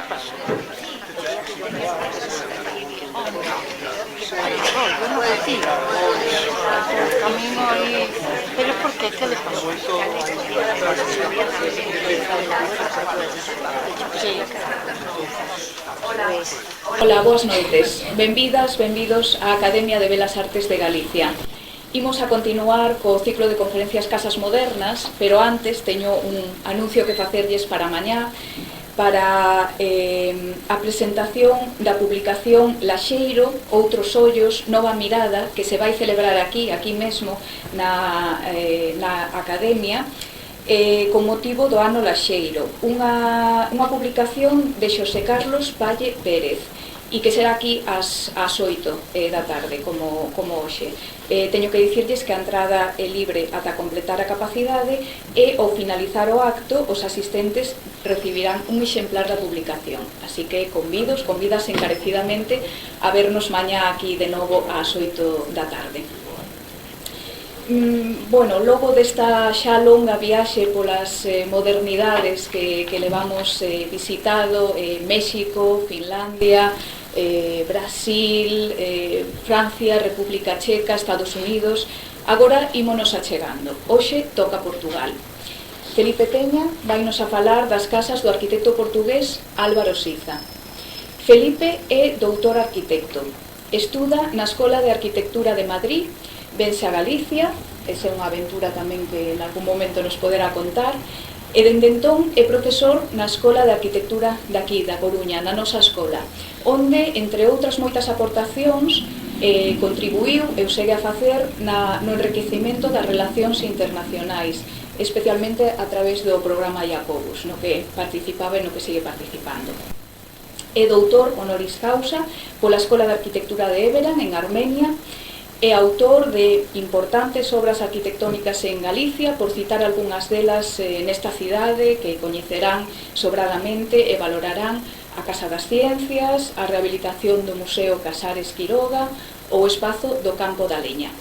paso. Yo no decía, el camino ahí, pero ¿por qué? ¿Qué le pasó? Sí. Ola, boas noites. Benvidas, benvidos á Academia de Belas Artes de Galicia. Imos a continuar co ciclo de conferencias Casas Modernas, pero antes teño un anuncio que facerlles para mañá, para a presentación da publicación Laxeiro, Outros Ollos, Nova Mirada, que se vai celebrar aquí mesmo, na Academia, con motivo do ano Laxeiro. Unha publicación de Xosé Carlos Valle Pérez, e que será aquí ás 8 da tarde, como hoxe. Teño que dicirlles que a entrada é libre ata completar a capacidade e ao finalizar o acto os asistentes recibirán un exemplar da publicación. Así que convidas encarecidamente a vernos mañá aquí de novo ás 8 da tarde. Bueno, logo desta xa longa viaxe polas modernidades que levamos visitado, México, Finlandia, Brasil, Francia, República Checa, Estados Unidos, agora ímonos achegando. Hoxe toca Portugal. Felipe Peña vainos a falar das casas do arquitecto portugués Álvaro Siza. Felipe é doutor arquitecto, estuda na Escola de Arquitectura de Madrid, vense a Galicia, esa é unha aventura tamén que en algún momento nos poderá contar, e dende entón é profesor na Escola de Arquitectura daqui, da Coruña, na nosa escola, onde, entre outras moitas aportacións, contribuiu e o segue a facer no enriquecimento das relacións internacionais, especialmente a través do programa Jacobus, no que participaba e no que sigue participando. É doutor honoris causa pola Escola de Arquitectura de Éberan, en Armenia, é autor de importantes obras arquitectónicas en Galicia, por citar algunhas delas nesta cidade que coñecerán sobradamente e valorarán a Casa das Ciencias, a rehabilitación do Museo Casares Quiroga ou o espazo do Campo da Leña.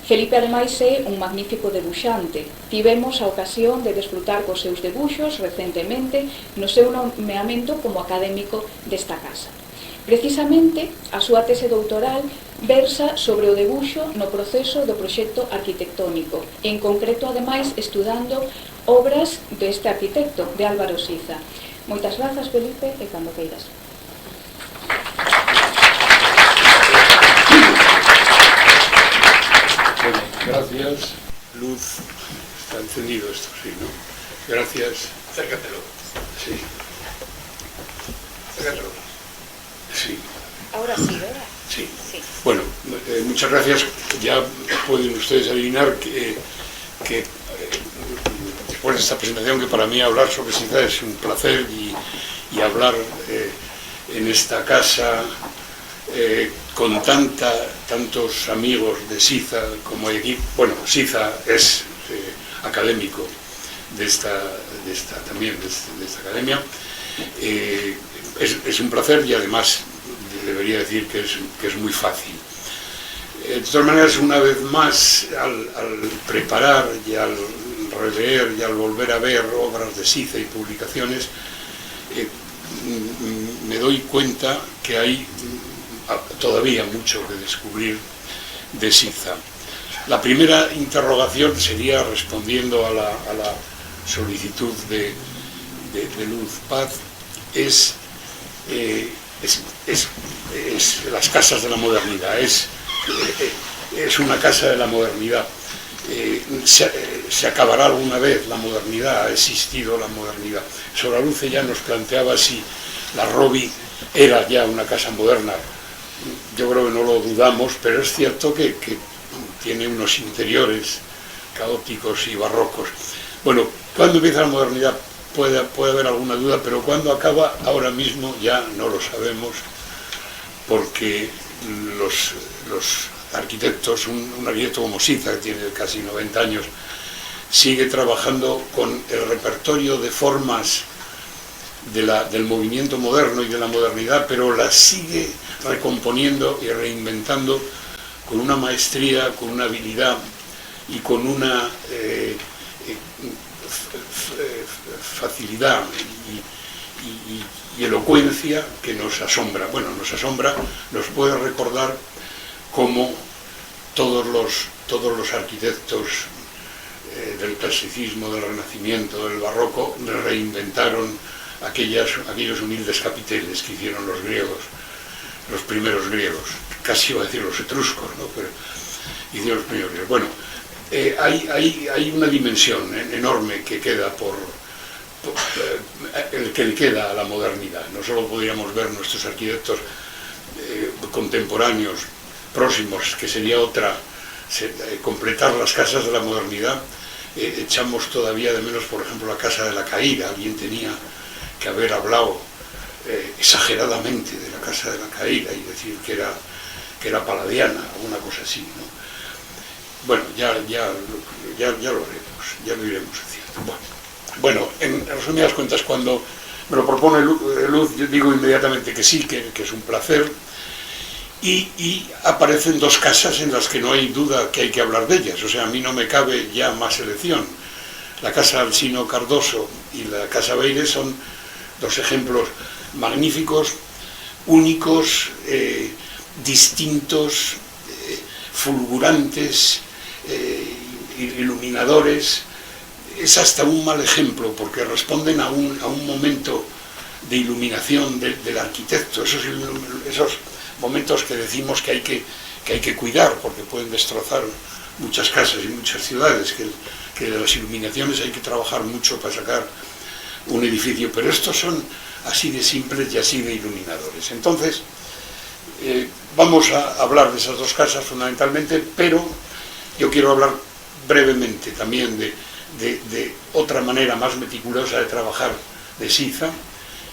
Felipe, ademais, é un magnífico debuxante. Tivemos a ocasión de desfrutar cos seus debuxos recentemente no seu nomeamento como académico desta casa. Precisamente, a súa tese doutoral versa sobre o debuxo no proceso do proxecto arquitectónico, en concreto, ademais, estudando obras deste arquitecto, de Álvaro Siza. Moitas grazas, Felipe, e cando queiras. Bueno, gracias. Luz, está encendido esto, sí, ¿no? Gracias. Acércatelo. Sí. Acércatelo. Sí. Ahora sí, ¿verdad? Sí. Sí. Bueno, muchas gracias. Ya pueden ustedes adivinar que después de esta presentación, que para mí hablar sobre Siza es un placer y hablar en esta casa con tantos amigos de Siza como hay aquí. Bueno, Siza es académico de esta academia. Es un placer y además debería decir que es muy fácil. De todas maneras, una vez más, al preparar y al releer y al volver a ver obras de Siza y publicaciones, me doy cuenta que hay todavía mucho que descubrir de Siza. La primera interrogación sería, respondiendo a la solicitud de Luz Paz, es las casas de la modernidad. Es una casa de la modernidad. Se acabará alguna vez la modernidad, ha existido la modernidad. Soraluce ya nos planteaba si la Rovi era ya una casa moderna. Yo creo que no lo dudamos, pero es cierto que tiene unos interiores caóticos y barrocos. Bueno, ¿cuándo empieza la modernidad? Puede haber alguna duda, pero cuando acaba, ahora mismo ya no lo sabemos, porque los arquitectos, un arquitecto como Siza, que tiene casi 90 años, sigue trabajando con el repertorio de formas del movimiento moderno y de la modernidad, pero las sigue recomponiendo y reinventando con una maestría, con una habilidad y con una facilidad y elocuencia que nos asombra. Bueno, nos asombra, nos puede recordar cómo todos los arquitectos del clasicismo, del renacimiento, del barroco, reinventaron aquellos humildes capiteles que hicieron los griegos, los primeros griegos, casi iba a decir los etruscos, ¿no? Pero hicieron los primeros griegos. Bueno, hay una dimensión enorme que queda que le queda a la modernidad. No solo podríamos ver nuestros arquitectos contemporáneos, próximos, que sería otra, completar las casas de la modernidad. Echamos todavía de menos, por ejemplo, la Casa de la Caída. Alguien tenía que haber hablado exageradamente de la Casa de la Caída y decir que era paladiana, o una cosa así, ¿no? Bueno, ya lo haremos, ya lo iremos haciendo. Bueno, en resumidas cuentas, cuando me lo propone Luz, yo digo inmediatamente que sí, que es un placer, y aparecen dos casas en las que no hay duda que hay que hablar de ellas. O sea, a mí no me cabe ya más elección. La Casa Alsino Cardoso y la Casa Beire son dos ejemplos magníficos, únicos, distintos, fulgurantes, iluminadores. Es hasta un mal ejemplo, porque responden a un momento de iluminación del arquitecto, esos momentos que decimos que hay que cuidar, porque pueden destrozar muchas casas y muchas ciudades, que de las iluminaciones hay que trabajar mucho para sacar un edificio, pero estos son así de simples y así de iluminadores. Entonces, vamos a hablar de esas dos casas fundamentalmente, pero yo quiero hablar brevemente también de otra manera más meticulosa de trabajar de Siza.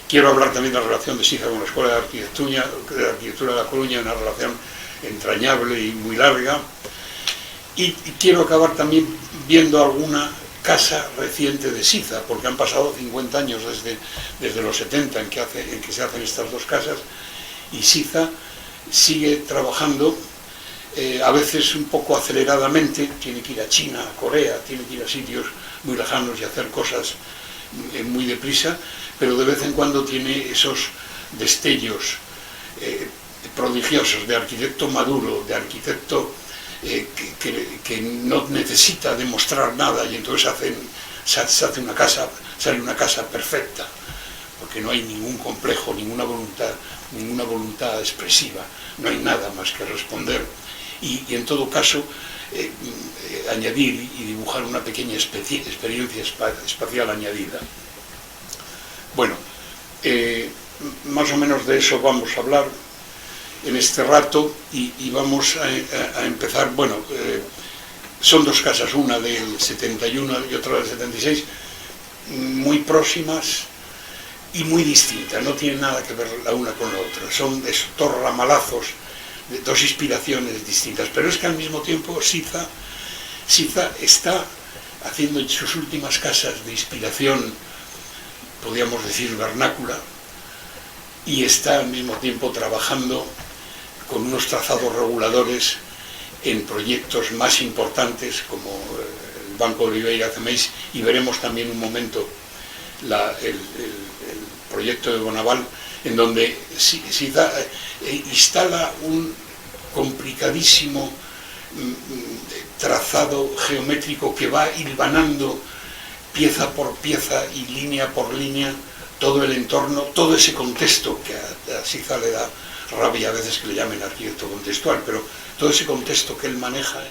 Quiero hablar también de la relación de Siza con la Escuela de Arquitectura de La Coruña, una relación entrañable y muy larga. Y quiero acabar también viendo alguna casa reciente de Siza, porque han pasado 50 años desde los 70 en que se hacen estas dos casas, y Siza sigue trabajando, a veces un poco aceleradamente. Tiene que ir a China, a Corea, tiene que ir a sitios muy lejanos y hacer cosas muy deprisa, pero de vez en cuando tiene esos destellos prodigiosos de arquitecto maduro, de arquitecto que no necesita demostrar nada, y entonces sale una casa perfecta, porque no hay ningún complejo, ninguna voluntad expresiva, no hay nada más que responder y en todo caso añadir y dibujar una pequeña experiencia espacial añadida. Bueno, más o menos de eso vamos a hablar en este rato, y vamos a empezar. Bueno, son dos casas, una del 71 y otra del 76, muy próximas y muy distintas, no tienen nada que ver la una con la otra, son dos ramalazos, dos inspiraciones distintas, pero es que al mismo tiempo Siza está haciendo sus últimas casas de inspiración, podríamos decir vernácula, y está al mismo tiempo trabajando con unos trazados reguladores en proyectos más importantes como el Banco de Oliveira Cemeis, y veremos también un momento el proyecto de Bonaval, en donde Siza instala un complicadísimo trazado geométrico que va hilvanando pieza por pieza y línea por línea todo el entorno, todo ese contexto que a Siza le da rabia a veces que le llamen arquitecto contextual, pero todo ese contexto que él maneja,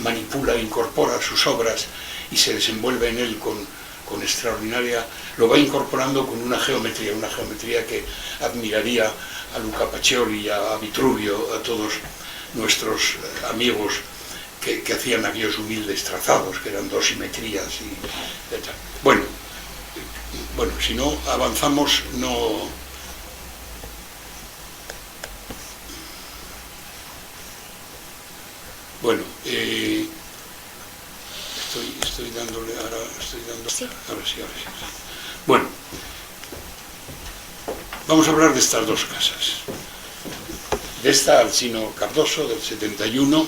manipula, incorpora sus obras y se desenvuelve en él con extraordinaria, lo va incorporando con una geometría que admiraría a Luca Pacioli, a Vitruvio, a todos nuestros amigos que hacían aquellos humildes trazados, que eran dos simetrías y etc. Bueno, si no avanzamos, no... Bueno, estoy dándole ahora... Sí. Ahora sí. Bueno, vamos a hablar de estas dos casas. De esta Alsino Cardoso, del 71,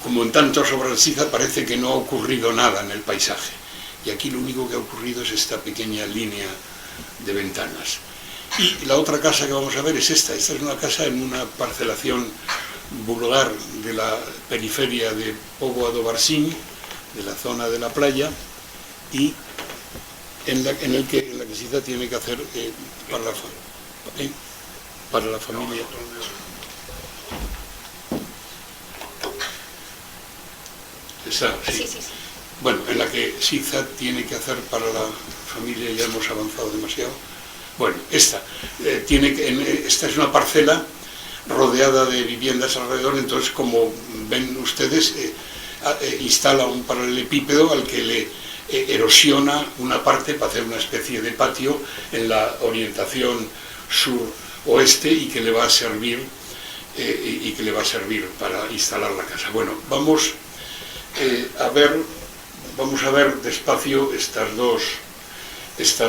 como en tantas obras de Siza, parece que no ha ocurrido nada en el paisaje, y aquí lo único que ha ocurrido es esta pequeña línea de ventanas. Y la otra casa que vamos a ver es esta es una casa en una parcelación vulgar de la periferia de Póvoa do Varzim, de la zona de la playa, y en la que Sisa tiene que hacer para la familia. Esa, sí. Sí. Bueno, en la que Sisa tiene que hacer para la familia, ya hemos avanzado demasiado. Bueno, esta es una parcela rodeada de viviendas alrededor, entonces como ven ustedes, instala un paralelepípedo al que le erosiona una parte para hacer una especie de patio en la orientación sur-oeste y que le va a servir para instalar la casa. Bueno, vamos a ver despacio estas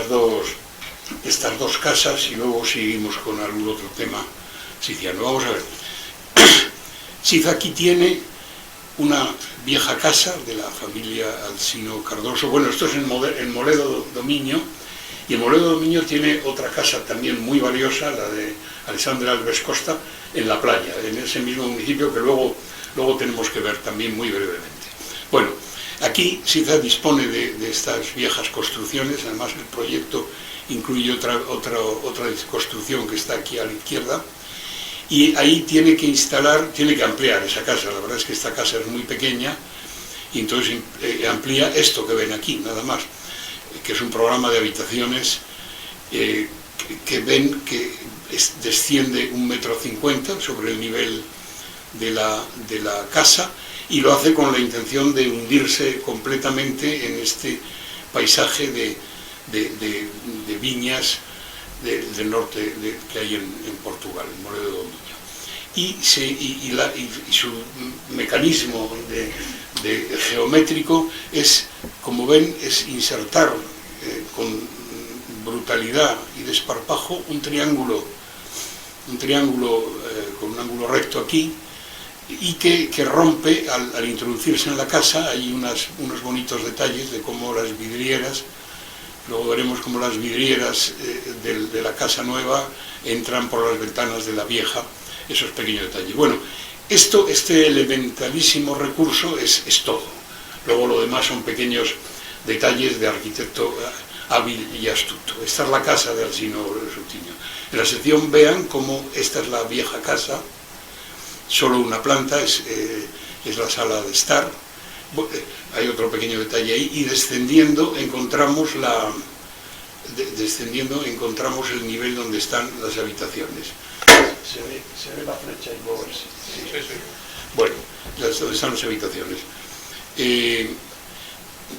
dos casas y luego seguimos con algún otro tema siciliano. Vamos a ver. Sisa aquí tiene una vieja casa de la familia Alsino Cardoso. Bueno, esto es en Moledo do Miño, y en Moledo do Miño tiene otra casa también muy valiosa, la de Alexandre Alves Costa, en la playa, en ese mismo municipio, que luego tenemos que ver también muy brevemente. Bueno, aquí Sisa dispone de estas viejas construcciones, además el proyecto incluye otra construcción que está aquí a la izquierda, y ahí tiene que ampliar esa casa. La verdad es que esta casa es muy pequeña, y entonces amplía esto que ven aquí, nada más, que es un programa de habitaciones que ven que desciende 1,50 m sobre el nivel de la casa, y lo hace con la intención de hundirse completamente en este paisaje de viñas del norte que hay en Portugal, en Moledo do Miño. Y su mecanismo geométrico es, como ven, es insertar con brutalidad y desparpajo un triángulo con un ángulo recto aquí, y que rompe al introducirse en la casa. Hay unos bonitos detalles de cómo las vidrieras, luego veremos cómo las vidrieras de la casa nueva entran por las ventanas de la vieja, esos pequeños detalles. Bueno, este elementalísimo recurso es todo. Luego lo demás son pequeños detalles de arquitecto hábil y astuto. Esta es la casa de Alsino Sutiño. En la sección vean cómo esta es la vieja casa, solo una planta, es la sala de estar. Hay otro pequeño detalle ahí, y descendiendo encontramos el nivel donde están las habitaciones. Se ve la flecha y moverse. Sí. Bueno, donde están las habitaciones.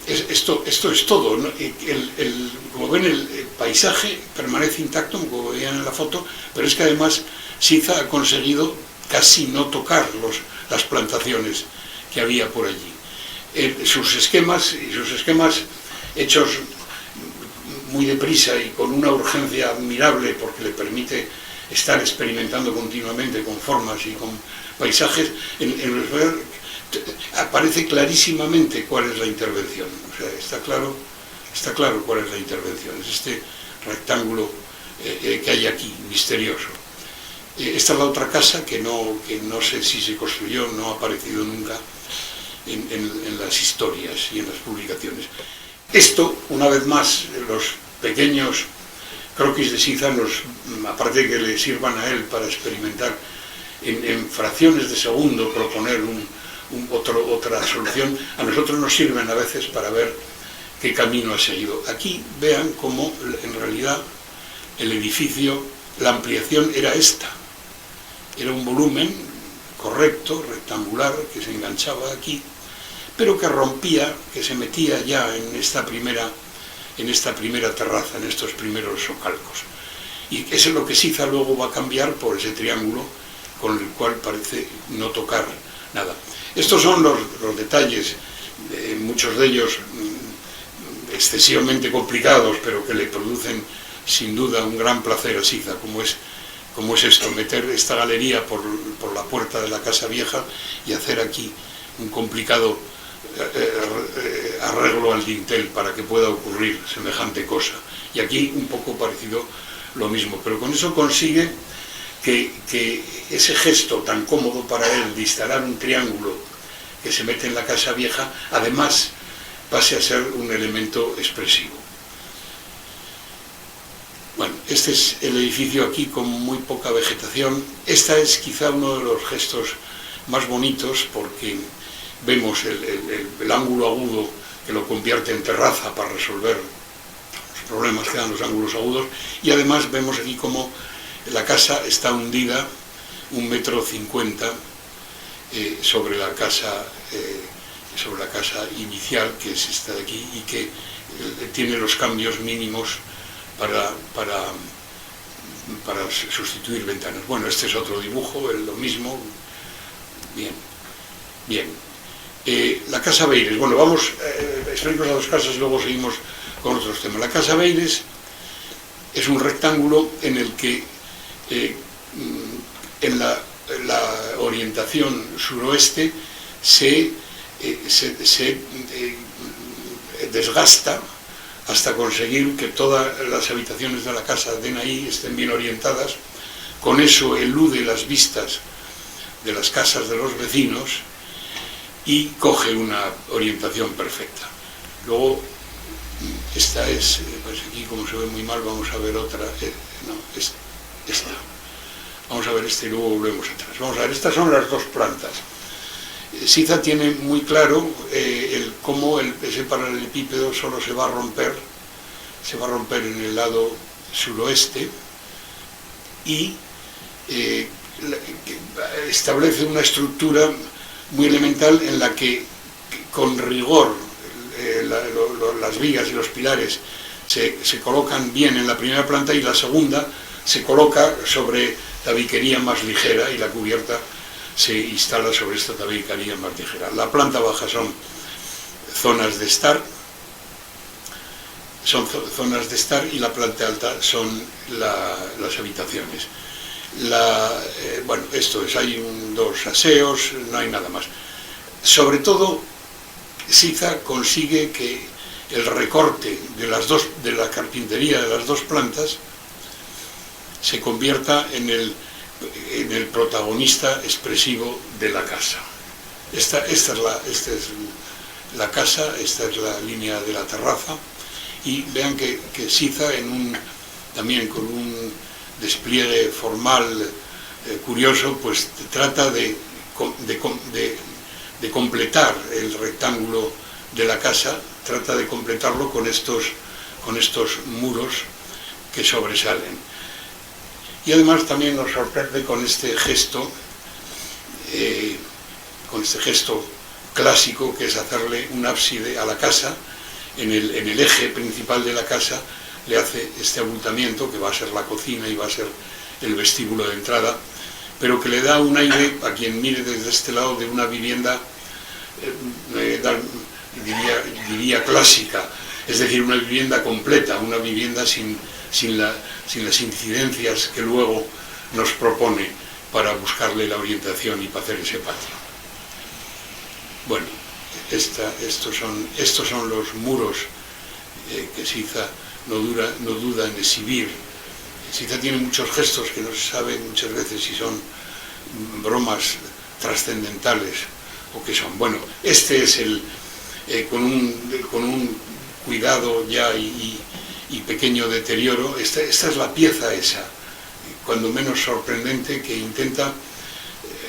Esto es todo, ¿no? Como ven, el paisaje permanece intacto, como veían en la foto, pero es que además Sisa ha conseguido casi no tocar las plantaciones que había por allí. Sus esquemas hechos muy deprisa y con una urgencia admirable, porque le permite estar experimentando continuamente con formas y con paisajes, aparece clarísimamente cuál es la intervención. O sea, está claro cuál es la intervención. Es este rectángulo que hay aquí, misterioso. Esta es la otra casa que no sé si se construyó, no ha aparecido nunca en las historias y en las publicaciones. Esto, una vez más, los pequeños croquis de Sisa, aparte de que le sirvan a él para experimentar en fracciones de segundo, proponer otra solución, a nosotros nos sirven a veces para ver qué camino ha seguido. Aquí vean cómo en realidad el edificio, la ampliación era esta. Era un volumen correcto, rectangular, que se enganchaba aquí, pero que rompía, que se metía ya en esta primera terraza, en estos primeros socalcos. Y eso es lo que Sisa luego va a cambiar por ese triángulo con el cual parece no tocar nada. Estos son los detalles, muchos de ellos excesivamente complicados, pero que le producen sin duda un gran placer a Sisa, como es esto, meter esta galería por la puerta de la casa vieja y hacer aquí un complicado arreglo al dintel para que pueda ocurrir semejante cosa. Y aquí un poco parecido lo mismo, pero con eso consigue que ese gesto tan cómodo para él de instalar un triángulo que se mete en la casa vieja, además pase a ser un elemento expresivo. Bueno, este es el edificio aquí con muy poca vegetación. Esta es quizá uno de los gestos más bonitos porque vemos el ángulo agudo que lo convierte en terraza para resolver los problemas que dan los ángulos agudos, y además vemos aquí como la casa está hundida 1,50 m sobre la casa inicial, que es esta de aquí, y que tiene los cambios mínimos para sustituir ventanas. Bueno, este es otro dibujo, lo mismo. Bien. La Casa Beires, bueno, vamos, explico las dos casas y luego seguimos con otros temas. La Casa Beires es un rectángulo en el que en la orientación suroeste se desgasta hasta conseguir que todas las habitaciones de la casa den ahí, estén bien orientadas. Con eso elude las vistas de las casas de los vecinos y coge una orientación perfecta. Luego, esta es, pues aquí como se ve muy mal, vamos a ver otra, esta. Vamos a ver esta y luego volvemos atrás. Vamos a ver, estas son las dos plantas. Siza tiene muy claro cómo ese paralelepípedo solo se va a romper en el lado suroeste, y establece una estructura muy elemental en la que con rigor las vigas y los pilares se colocan bien en la primera planta, y la segunda se coloca sobre tabiquería más ligera y la cubierta se instala sobre esta tabiquería más ligera. La planta baja son zonas de estar, y la planta alta son las habitaciones. Bueno, esto es, hay dos aseos, no hay nada más. Sobre todo, Siza consigue que el recorte de la carpintería de las dos plantas se convierta en el protagonista expresivo de la casa. Esta es la casa, esta es la línea de la terraza, y vean que Siza, también con un despliegue formal curioso, pues trata de completar el rectángulo de la casa, trata de completarlo con estos muros que sobresalen. Y además también nos sorprende con este gesto clásico, que es hacerle un ábside a la casa. En el eje principal de la casa le hace este abultamiento que va a ser la cocina y va a ser el vestíbulo de entrada, pero que le da un aire, a quien mire desde este lado, de una vivienda, diría clásica, es decir, una vivienda completa, una vivienda sin las incidencias que luego nos propone para buscarle la orientación y para hacer ese patio. Bueno, estos son los muros que Siza no duda en exhibir. Siza tiene muchos gestos que no se sabe muchas veces si son bromas trascendentales o qué son. Bueno, este es con un cuidado ya y pequeño deterioro, esta es la pieza esa, cuando menos sorprendente, que intenta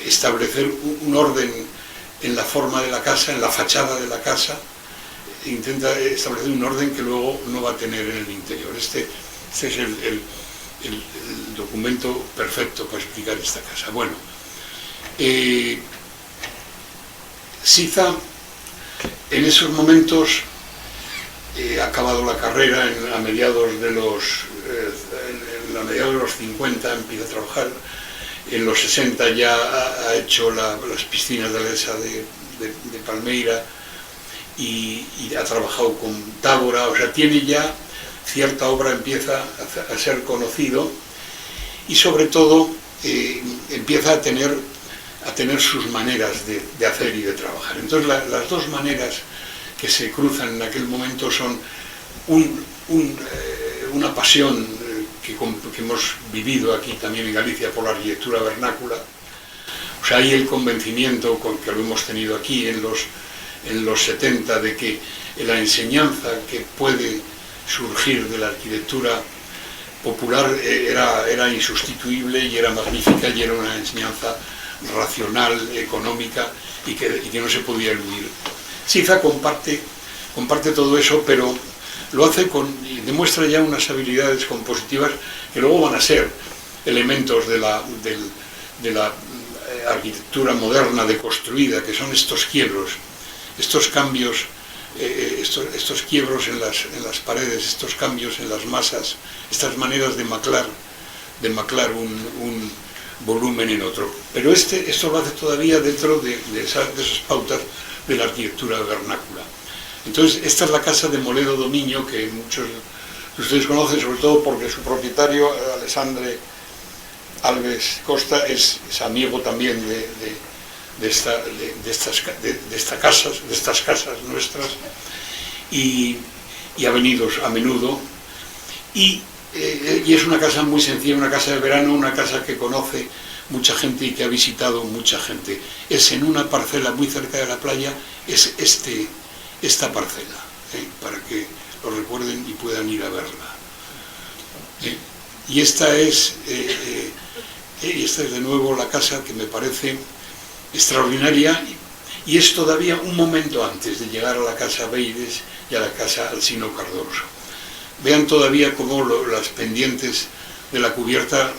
establecer un orden en la forma de la casa, en la fachada de la casa, intenta establecer un orden que luego no va a tener en el interior. Este es el documento perfecto para explicar esta casa. Bueno, Siza en esos momentos ha acabado la carrera a mediados de los 50, empieza a trabajar. En los 60 ya ha hecho las piscinas de la ESA de Palmeira y ha trabajado con Tábora, o sea, tiene ya cierta obra, empieza a ser conocido, y sobre todo empieza a tener a tener sus maneras de hacer y de trabajar. Entonces las dos maneras que se cruzan en aquel momento son una pasión que hemos vivido aquí también en Galicia por la arquitectura vernácula. O sea, hay el convencimiento que lo hemos tenido aquí en los 70 de que la enseñanza que puede surgir de la arquitectura popular era insustituible y era magnífica y era una enseñanza racional, económica y que no se podía eludir. Siza comparte todo eso, pero lo hace y demuestra ya unas habilidades compositivas que luego van a ser elementos de la arquitectura moderna deconstruida, que son estos quiebros, estos cambios, estos quiebros en las paredes, estos cambios en las masas, estas maneras de maclar un volumen en otro. Pero esto lo hace todavía dentro de esas pautas de la arquitectura vernácula. Entonces, esta es la casa de Moledo do Miño, que muchos de ustedes conocen, sobre todo porque su propietario, Alexandre Alves Costa, es amigo también de estas casas nuestras, y ha venido a menudo, y es una casa muy sencilla, una casa de verano, una casa que conoce mucha gente y que ha visitado mucha gente. Es en una parcela muy cerca de la playa, es esta parcela, para que lo recuerden y puedan ir a verla. Y esta es de nuevo la casa que me parece extraordinaria, y es todavía un momento antes de llegar a la casa Beides y a la casa Alsino Cardoso. Vean todavía cómo las pendientes de la cubierta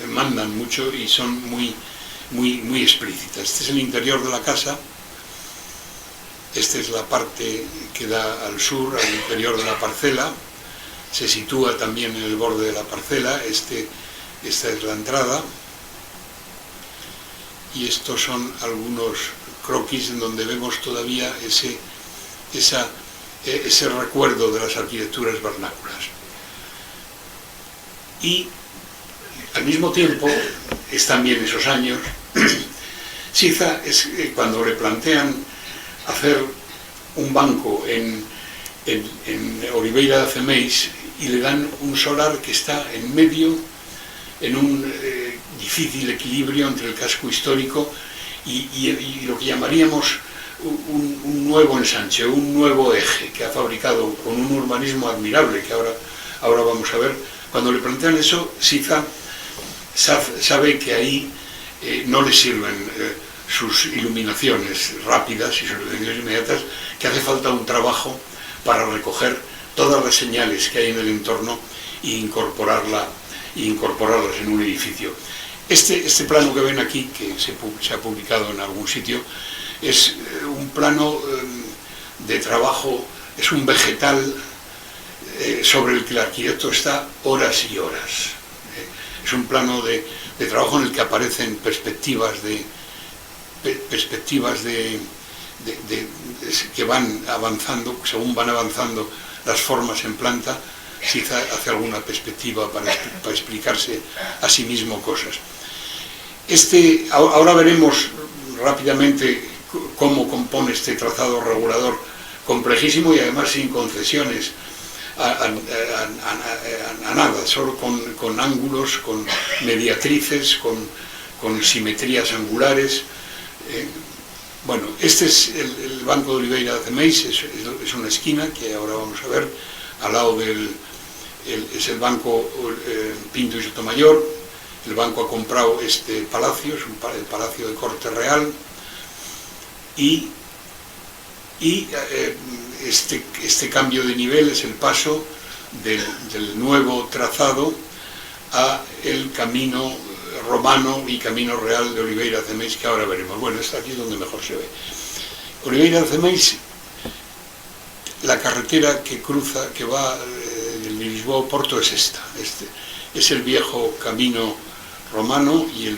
mandan mucho y son muy explícitas. Este es el interior de la casa. Esta es la parte que da al sur, al interior de la parcela. Se sitúa también en el borde de la parcela. Esta es la entrada. Y estos son algunos croquis en donde vemos todavía ese recuerdo de las arquitecturas vernáculas. Y al mismo tiempo, es también esos años, Siza es cuando le plantean hacer un banco en Oliveira de Acemeis y le dan un solar que está en medio, en un difícil equilibrio entre el casco histórico y lo que llamaríamos un nuevo ensanche, un nuevo eje que ha fabricado con un urbanismo admirable que ahora vamos a ver. Cuando le plantean eso, Siza sabe que ahí no le sirven sus iluminaciones rápidas y sus iluminaciones inmediatas, que hace falta un trabajo para recoger todas las señales que hay en el entorno e incorporarlas en un edificio. Este plano que ven aquí, que se ha publicado en algún sitio, es un plano de trabajo, es un vegetal sobre el que el arquitecto está horas y horas. Es un plano de trabajo en el que aparecen perspectivas que van avanzando, según van avanzando las formas en planta, Siza hace alguna perspectiva para explicarse a sí mismo cosas. Ahora veremos rápidamente cómo compone este trazado regulador complejísimo y además sin concesiones a nada, solo con ángulos, con mediatrices, con simetrías angulares. Bueno, este es el Banco de Oliveira de Acemeis, es una esquina que ahora vamos a ver, al lado es el Banco Pinto y Sotomayor. El banco ha comprado este palacio, es el Palacio de Corte Real, y este cambio de nivel es el paso del nuevo trazado a el camino romano y camino real de Oliveira de Acemeis, que ahora veremos. Bueno, está aquí donde mejor se ve. Oliveira de Acemeis, la carretera que cruza, que va de Lisboa a Porto, es esta. Es el viejo camino romano y es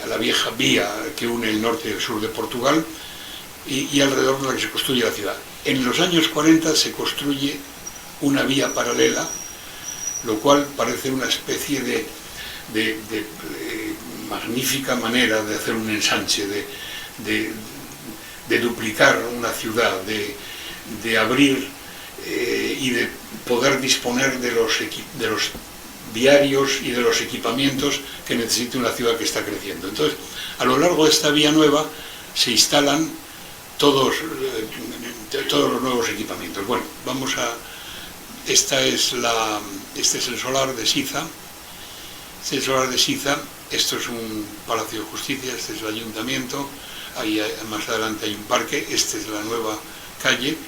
la vieja vía que une el norte y el sur de Portugal y alrededor de la que se construye la ciudad. En los años 40 se construye una vía paralela, lo cual parece una especie de magnífica manera de hacer un ensanche, de duplicar una ciudad, de abrir y de poder disponer de los viarios y de los equipamientos que necesita una ciudad que está creciendo. Entonces, a lo largo de esta vía nueva se instalan todos los nuevos equipamientos. Bueno, vamos a... este es el solar de Siza. Este es el solar de Siza. Esto es un palacio de justicia, este es el ayuntamiento. Ahí más adelante hay un parque. Esta es la nueva calle,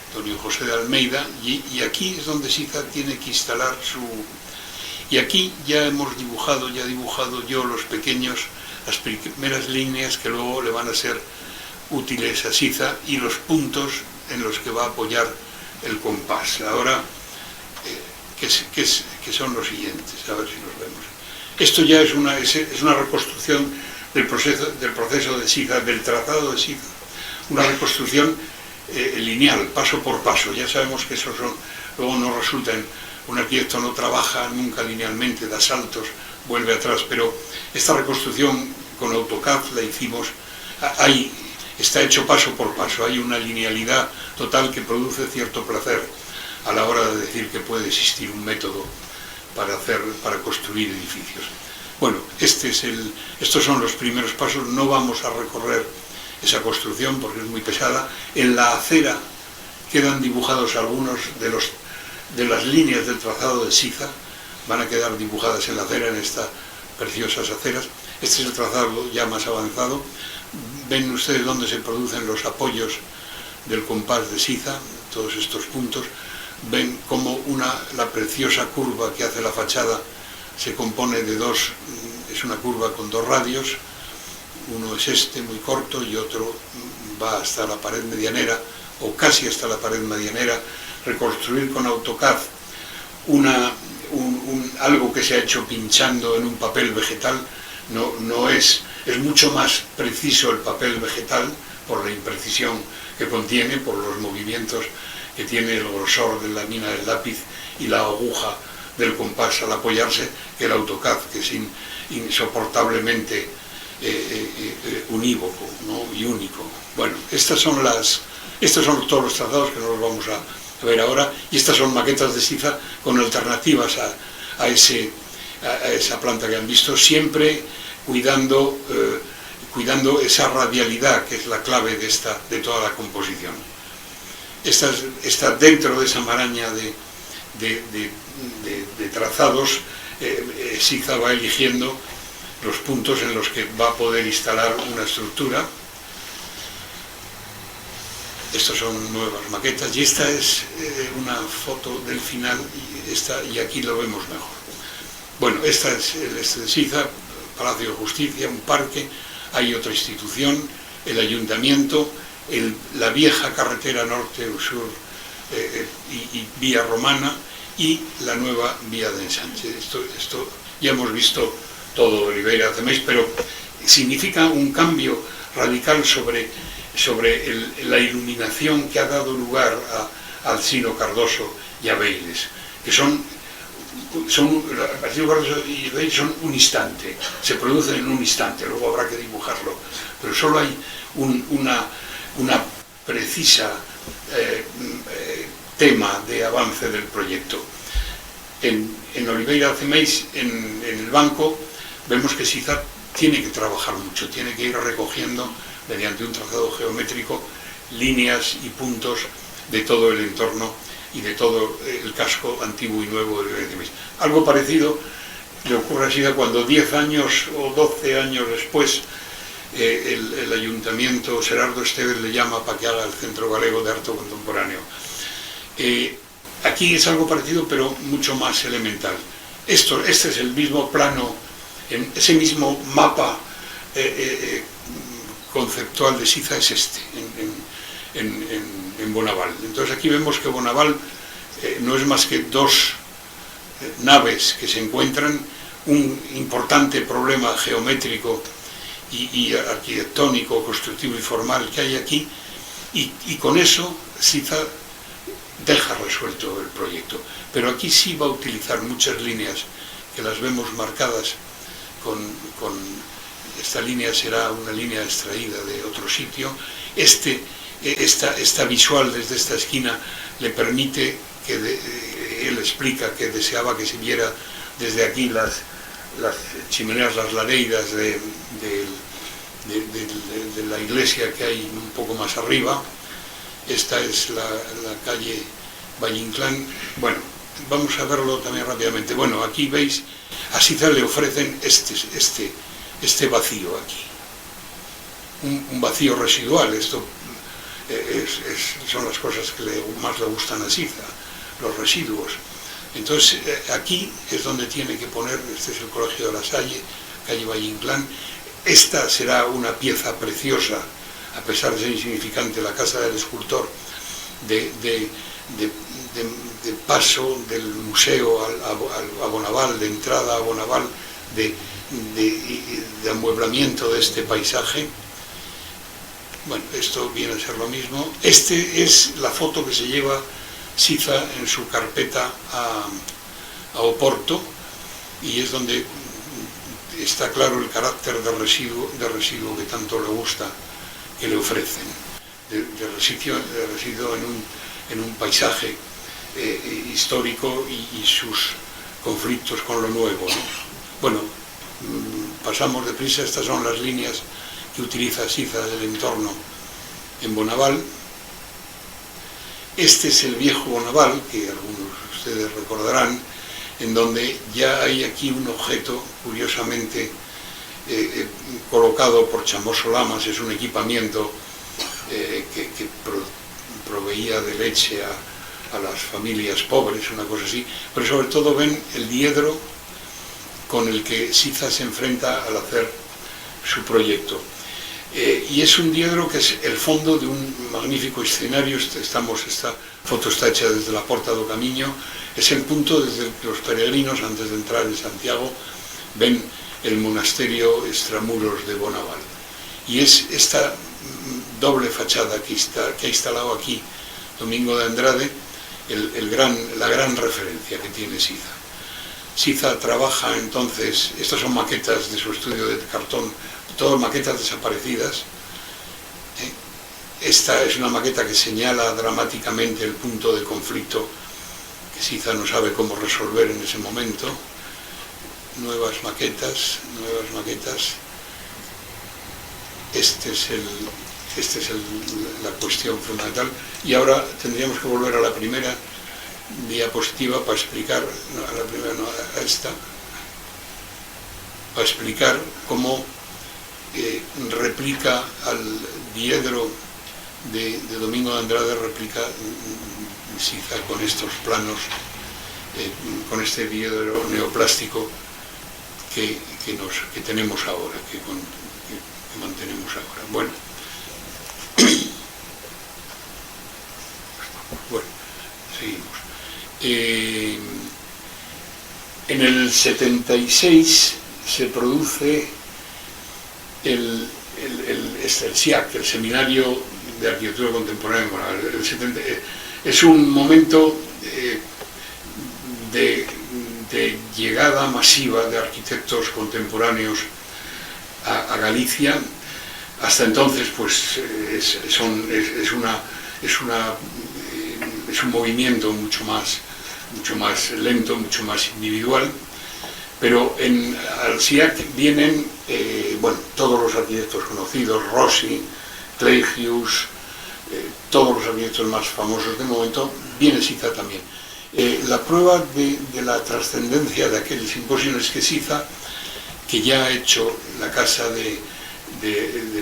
Antonio José de Almeida. Y aquí es donde Siza tiene que instalar su... Y aquí ya he dibujado yo las primeras líneas que luego le van a ser útiles a Siza y los puntos en los que va a apoyar el compás. Ahora, que son los siguientes, a ver si nos vemos. Esto ya es una reconstrucción del proceso de Siza, del trazado de Siza, una reconstrucción lineal, paso por paso. Ya sabemos que eso luego no resulta un arquitecto no trabaja nunca linealmente, da saltos, vuelve atrás, pero esta reconstrucción con AutoCAD la hicimos, está hecho paso por paso, hay una linealidad total que produce cierto placer a la hora de decir que puede existir un método para construir edificios. Bueno, estos son los primeros pasos, no vamos a recorrer esa construcción porque es muy pesada. En la acera quedan dibujados algunos de las líneas del trazado de Siza, van a quedar dibujadas en la acera, en estas preciosas aceras. Este es el trazado ya más avanzado. Ven ustedes dónde se producen los apoyos del compás de Siza, todos estos puntos. Ven cómo la preciosa curva que hace la fachada se compone de es una curva con dos radios, uno es este muy corto y otro va hasta la pared medianera o casi hasta la pared medianera. Reconstruir con AutoCAD algo que se ha hecho pinchando en un papel vegetal es mucho más preciso el papel vegetal por la imprecisión que contiene, por los movimientos que tiene, el grosor de la mina del lápiz y la aguja del compás al apoyarse, que el AutoCAD, que es insoportablemente unívoco, ¿no? Y único. Bueno, estos son todos los trazados que no los vamos a ver ahora, y estas son maquetas de Siza con alternativas a esa planta que han visto, siempre cuidando esa radialidad que es la clave de toda la composición. Está dentro de esa maraña de trazados. Siza va eligiendo los puntos en los que va a poder instalar una estructura. Estas son nuevas maquetas y esta es una foto del final y aquí lo vemos mejor. Bueno, esta es el este de Siza, Palacio de Justicia, un parque, hay otra institución, el ayuntamiento, la vieja carretera norte-sur y vía romana y la nueva vía de ensanche. Esto ya hemos visto todo de Oliveira Cemeis, pero significa un cambio radical sobre la iluminación que ha dado lugar a Alcino Cardoso y a Beiles, que son un instante, se producen en un instante, luego habrá que dibujarlo, pero solo hay una precisa tema de avance del proyecto. En Oliveira Cemeis, en el banco, vemos que Siza tiene que trabajar mucho, tiene que ir recogiendo mediante un trazado geométrico líneas y puntos de todo el entorno y de todo el casco antiguo y nuevo de Oliveira Cemeis. Algo parecido le ocurre a Siza cuando 10 años o 12 años después el ayuntamiento, Gerardo Esteves le llama para que haga el Centro Galego de Arte Contemporáneo. Aquí es algo parecido pero mucho más elemental. Este es el mismo plano, ese mismo mapa conceptual de Siza es este, en Bonaval. Entonces aquí vemos que Bonaval no es más que dos naves que se encuentran, un importante problema geométrico y arquitectónico, constructivo y formal que hay aquí, y con eso Siza deja resuelto el proyecto. Pero aquí sí va a utilizar muchas líneas que las vemos marcadas con esta línea será una línea extraída de otro sitio. Esta visual desde esta esquina le permite él explica que deseaba que se viera desde aquí las chimeneas, las lareiras de la iglesia que hay un poco más arriba. Esta es la calle Valle Inclán. Bueno, vamos a verlo también rápidamente. Bueno, aquí veis, a Siza le ofrecen este vacío aquí, un vacío residual. Esto son las cosas que más le gustan a Siza, los residuos. Entonces aquí es donde tiene que poner, este es el Colegio de la Salle, calle Valle Inclán. Esta será una pieza preciosa, a pesar de ser insignificante, la casa del escultor, de paso del museo a Bonaval, de entrada a Bonaval, de amueblamiento de este paisaje. Bueno, esto viene a ser lo mismo. Este es la foto que se lleva Siza en su carpeta a Oporto, y es donde está claro el carácter de residuo que tanto le gusta, que le ofrecen, de residuo en un paisaje histórico y sus conflictos con lo nuevo, ¿no? Bueno, pasamos deprisa. Estas son las líneas que utiliza Siza del entorno en Bonaval. Este es el viejo Bonaval, que algunos de ustedes recordarán, en donde ya hay aquí un objeto, curiosamente, colocado por Chamoso Lamas. Es un equipamiento que proveía de leche a las familias pobres, una cosa así, pero sobre todo ven el diedro con el que Siza se enfrenta al hacer su proyecto. Y es un diedro que es el fondo de un magnífico escenario. Esta foto está hecha desde la Porta do Camiño. Es el punto desde el que los peregrinos, antes de entrar en Santiago, ven el monasterio extramuros de Bonaval. Y es esta doble fachada que ha instalado aquí Domingo de Andrade, la gran referencia que tiene Siza. Siza trabaja entonces, estas son maquetas de su estudio de cartón, todas maquetas desaparecidas. Esta es una maqueta que señala dramáticamente el punto de conflicto que Siza no sabe cómo resolver en ese momento. Nuevas maquetas. Esta es la cuestión fundamental. Y ahora tendríamos que volver a la primera diapositiva para explicar, para explicar cómo replica al diedro de Domingo de Andrade, replica Siza con estos planos, con este diedro neoplástico que tenemos ahora, que mantenemos ahora. Bueno, seguimos. En el 76 se produce el SIAC, el Seminario de Arquitectura Contemporánea. Es un momento de llegada masiva de arquitectos contemporáneos a Galicia. Hasta entonces, pues, es un movimiento mucho más lento, mucho más individual, pero al SIAC vienen todos los arquitectos conocidos, Rossi, Cleigius, todos los arquitectos más famosos del momento. Viene Siza también. La prueba de la trascendencia de aquel simposio es que Siza, que ya ha hecho la casa de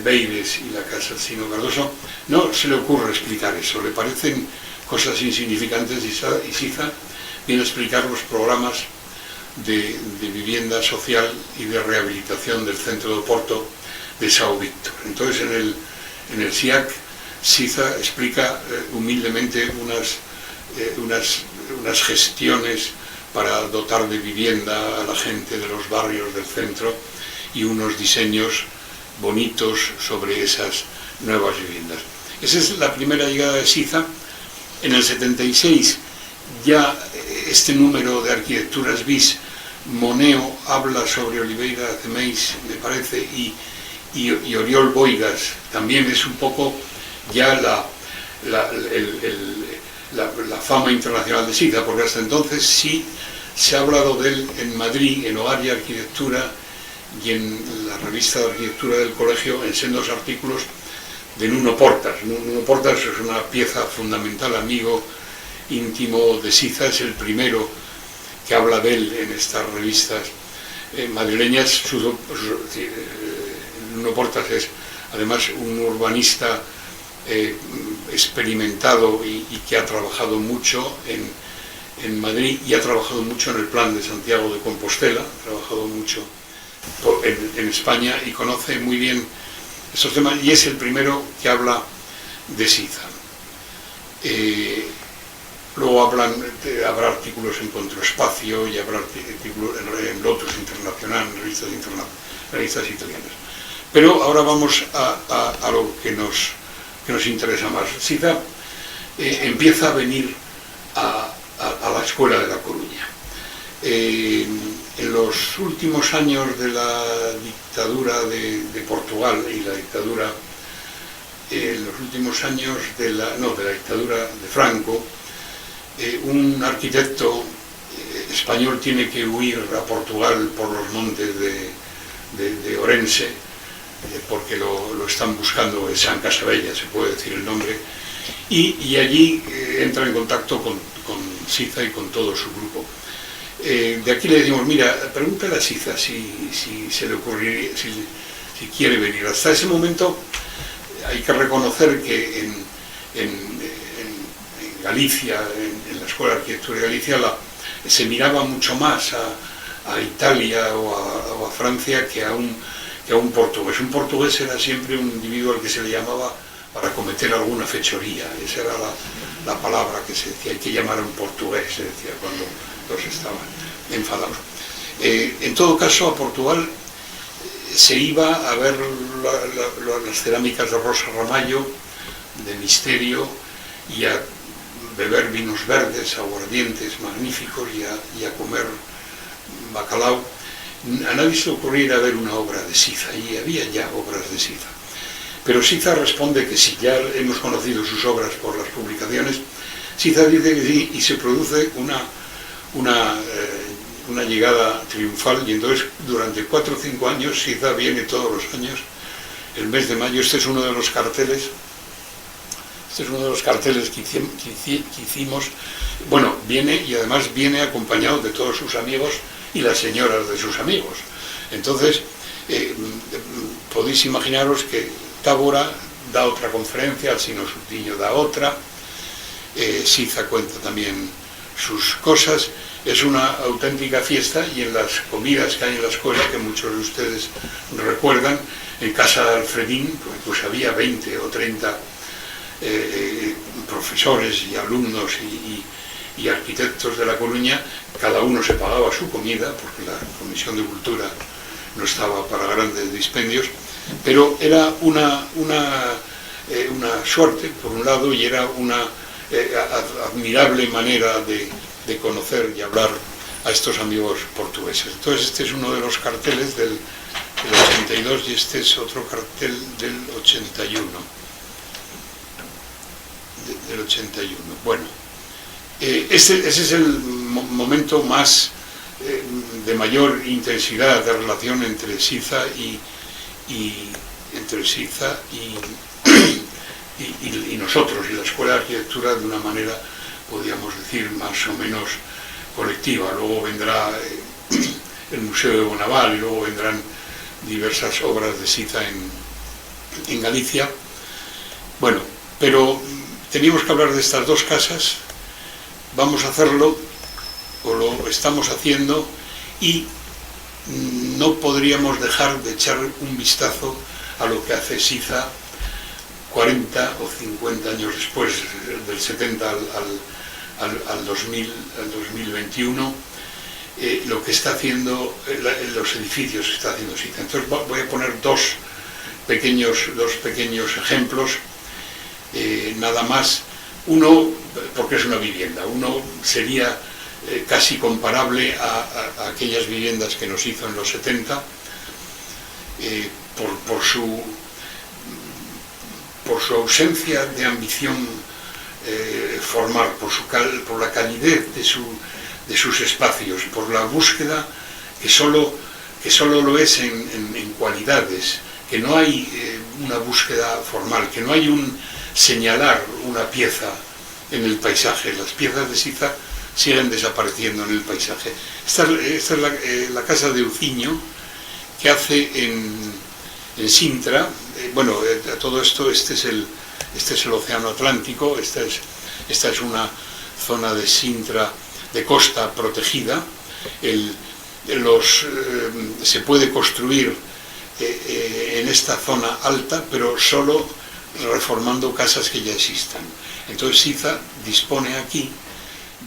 Beires y la casa de Sino Cardoso, no se le ocurre explicar eso, le parecen cosas insignificantes, y Siza viene a explicar los programas de vivienda social y de rehabilitación del centro de Oporto de São Víctor. Entonces en el SIAC Siza explica humildemente unas gestiones para dotar de vivienda a la gente de los barrios del centro y unos diseños bonitos sobre esas nuevas viviendas. Esa es la primera llegada de Siza. En el 76 ya este número de arquitecturas bis Moneo habla sobre Oliveira Cemeis, me parece, y Oriol Boigas, también es un poco ya la fama internacional de Siza, porque hasta entonces sí se ha hablado de él en Madrid, en Hogar y Arquitectura, y en la revista de arquitectura del colegio, en sendos artículos de Nuno Portas. Nuno Portas es una pieza fundamental, amigo íntimo de Siza, es el primero que habla de él en estas revistas madrileñas. Nuno Portas es además un urbanista experimentado y que ha trabajado mucho en Madrid y ha trabajado mucho en el plan de Santiago de Compostela, ha trabajado mucho en España y conoce muy bien estos temas, y es el primero que habla de Siza. Luego habrá artículos en Contraspacio y habrá artículos en Lotus Internacional, en revistas italianas. Pero ahora vamos a lo que nos interesa más. Siza empieza a venir a la Escuela de La Coruña. En los últimos años de la dictadura de Portugal y la dictadura, en los últimos años de la dictadura de Franco, un arquitecto español tiene que huir a Portugal por los montes de Orense, porque lo están buscando en San Casabella, se puede decir el nombre, y allí entra en contacto con Siza y con todo su grupo. De aquí le decimos, mira, pregúntale a Siza si se le ocurriría, si quiere venir. Hasta ese momento hay que reconocer que en Galicia, en la Escuela de Arquitectura de Galicia, se miraba mucho más a Italia o a Francia que a un portugués. Un portugués era siempre un individuo al que se le llamaba para cometer alguna fechoría. Esa era la palabra que se decía, hay que llamar a un portugués, se decía cuando los estaban enfadados. En todo caso, a Portugal se iba a ver las cerámicas de Rosa Ramallo, de Misterio, y a beber vinos verdes, aguardientes magníficos, y a comer bacalao. A nadie se le ocurrió ir a ver una obra de Siza, y había ya obras de Siza. Pero Siza responde que sí, ya hemos conocido sus obras por las publicaciones. Siza dice que sí, y se produce una llegada triunfal, y entonces durante 4 o 5 años Siza viene todos los años, el mes de mayo. Este es uno de los carteles que hicimos. Bueno, viene, y además viene acompañado de todos sus amigos y las señoras de sus amigos. Entonces podéis imaginaros que Tábora da otra conferencia, Alsino Sutiño da otra, Siza cuenta también sus cosas. Es una auténtica fiesta, y en las comidas que hay en la escuela, que muchos de ustedes recuerdan, en casa de Alfredín, pues había 20 o 30 profesores y alumnos y arquitectos de La Coruña. Cada uno se pagaba su comida, porque la Comisión de Cultura no estaba para grandes dispendios, pero era una suerte, por un lado, y era una admirable manera de conocer y hablar a estos amigos portugueses. Entonces este es uno de los carteles del 82, y este es otro cartel del 81. Bueno, ese es el momento más de mayor intensidad de relación entre Siza y nosotros, y la Escuela de Arquitectura, de una manera, podríamos decir, más o menos colectiva. Luego vendrá el Museo de Bonaval, y luego vendrán diversas obras de Siza en Galicia. Bueno, pero teníamos que hablar de estas dos casas. Vamos a hacerlo, o lo estamos haciendo, y no podríamos dejar de echar un vistazo a lo que hace Siza 40 o 50 años después, del 70 al 2021, lo que está haciendo, los edificios que está haciendo Siza. Entonces voy a poner dos pequeños ejemplos, nada más. Uno, porque es una vivienda. Uno sería casi comparable a aquellas viviendas que nos hizo en los 70, por su ausencia de ambición formal, por la calidez de sus espacios, por la búsqueda que solo lo es en cualidades, que no hay una búsqueda formal, que no hay un señalar una pieza en el paisaje. Las piezas de Siza siguen desapareciendo en el paisaje. Esta es la casa de Uciño, que hace en Sintra. Bueno, a todo esto, este es el Océano Atlántico, esta es una zona de Sintra, de costa protegida. Se puede construir en esta zona alta, pero solo reformando casas que ya existan. Entonces Siza dispone aquí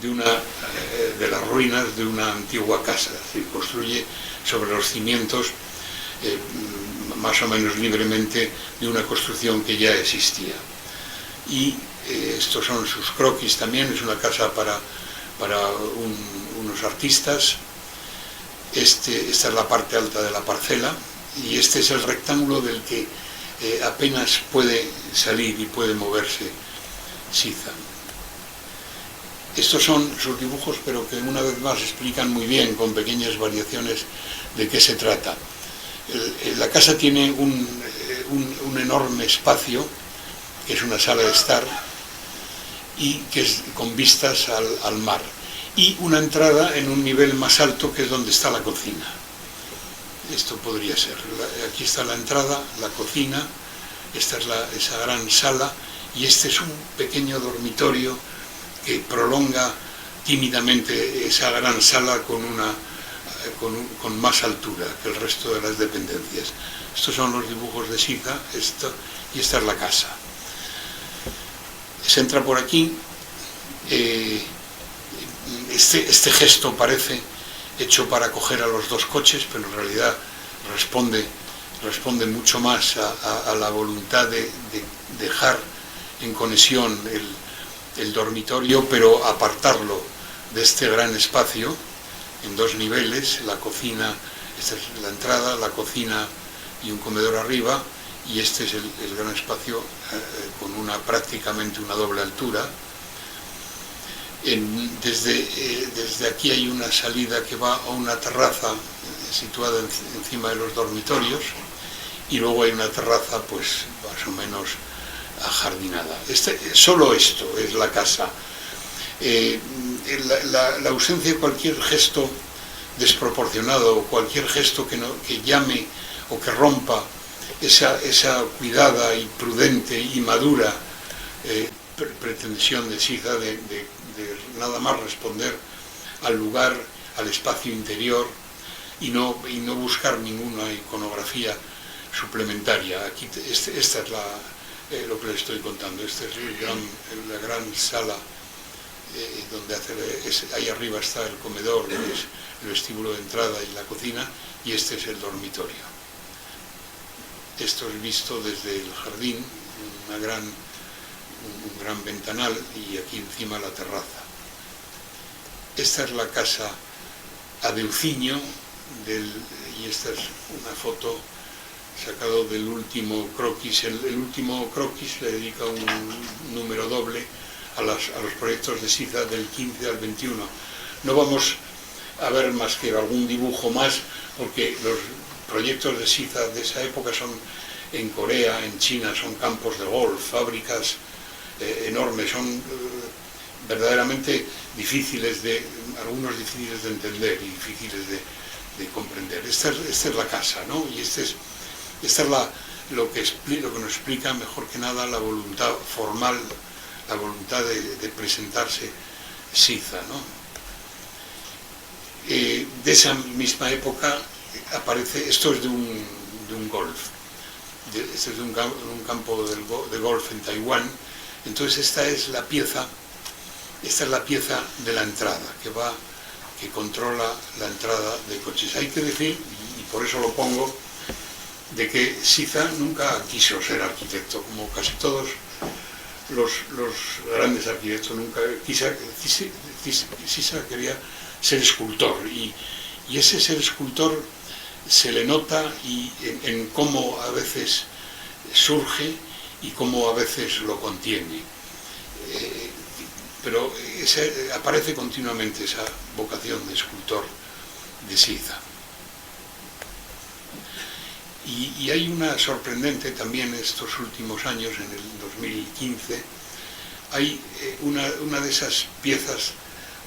de las ruinas de una antigua casa, es decir, construye sobre los cimientos más o menos libremente de una construcción que ya existía. Y estos son sus croquis también. Es una casa para unos artistas. Esta es la parte alta de la parcela, y este es el rectángulo del que apenas puede salir y puede moverse Siza. Estos son sus dibujos, pero que una vez más explican muy bien, con pequeñas variaciones, de qué se trata. La casa tiene un enorme espacio, que es una sala de estar, y que es con vistas al mar, y una entrada en un nivel más alto, que es donde está la cocina. Esto podría ser. Aquí está la entrada, la cocina, esta es esa gran sala, y este es un pequeño dormitorio que prolonga tímidamente esa gran sala con más altura que el resto de las dependencias. Estos son los dibujos de Siza, y esta es la casa. Se entra por aquí. Este gesto parece hecho para coger a los dos coches, pero en realidad responde mucho más a la voluntad de dejar en conexión el dormitorio, pero apartarlo de este gran espacio en dos niveles: la cocina, esta es la entrada, la cocina y un comedor arriba, y este es el gran espacio con prácticamente una doble altura. Desde aquí hay una salida que va a una terraza situada encima de los dormitorios, y luego hay una terraza pues más o menos ajardinada. Solo esto es la casa. La ausencia de cualquier gesto desproporcionado, o cualquier gesto que llame o que rompa esa cuidada y prudente y madura pretensión de Siza de nada más responder al lugar, al espacio interior, y no buscar ninguna iconografía suplementaria. Aquí esta es lo que les estoy contando. Esta es la gran sala donde ahí arriba está el comedor, es el vestíbulo de entrada y la cocina, y este es el dormitorio. Esto es visto desde el jardín, un gran ventanal, y aquí encima la terraza. Esta es la casa de Uciño, y esta es una foto sacado del último croquis. El último croquis le dedica un número doble a los proyectos de Siza del 15 al 21. No vamos a ver más que algún dibujo más, porque los proyectos de Siza de esa época son en Corea, en China, son campos de golf, fábricas enormes, son verdaderamente algunos difíciles de entender y difíciles de comprender. Esta es la casa, ¿no? Y esta es lo que nos explica mejor que nada la voluntad formal, la voluntad de presentarse Siza, ¿no? De esa misma época aparece, esto es de un golf, este es de un campo de golf en Taiwán. Entonces esta es la pieza de la entrada, que controla la entrada de coches. Hay que decir, y por eso lo pongo, de que Siza nunca quiso ser arquitecto, como casi todos los grandes arquitectos. Nunca Sisa quería ser escultor y ese ser escultor se le nota en cómo a veces surge y cómo a veces lo contiene. Pero aparece continuamente esa vocación de escultor de Sisa. Y hay una sorprendente también estos últimos años, en el 2015, hay una de esas piezas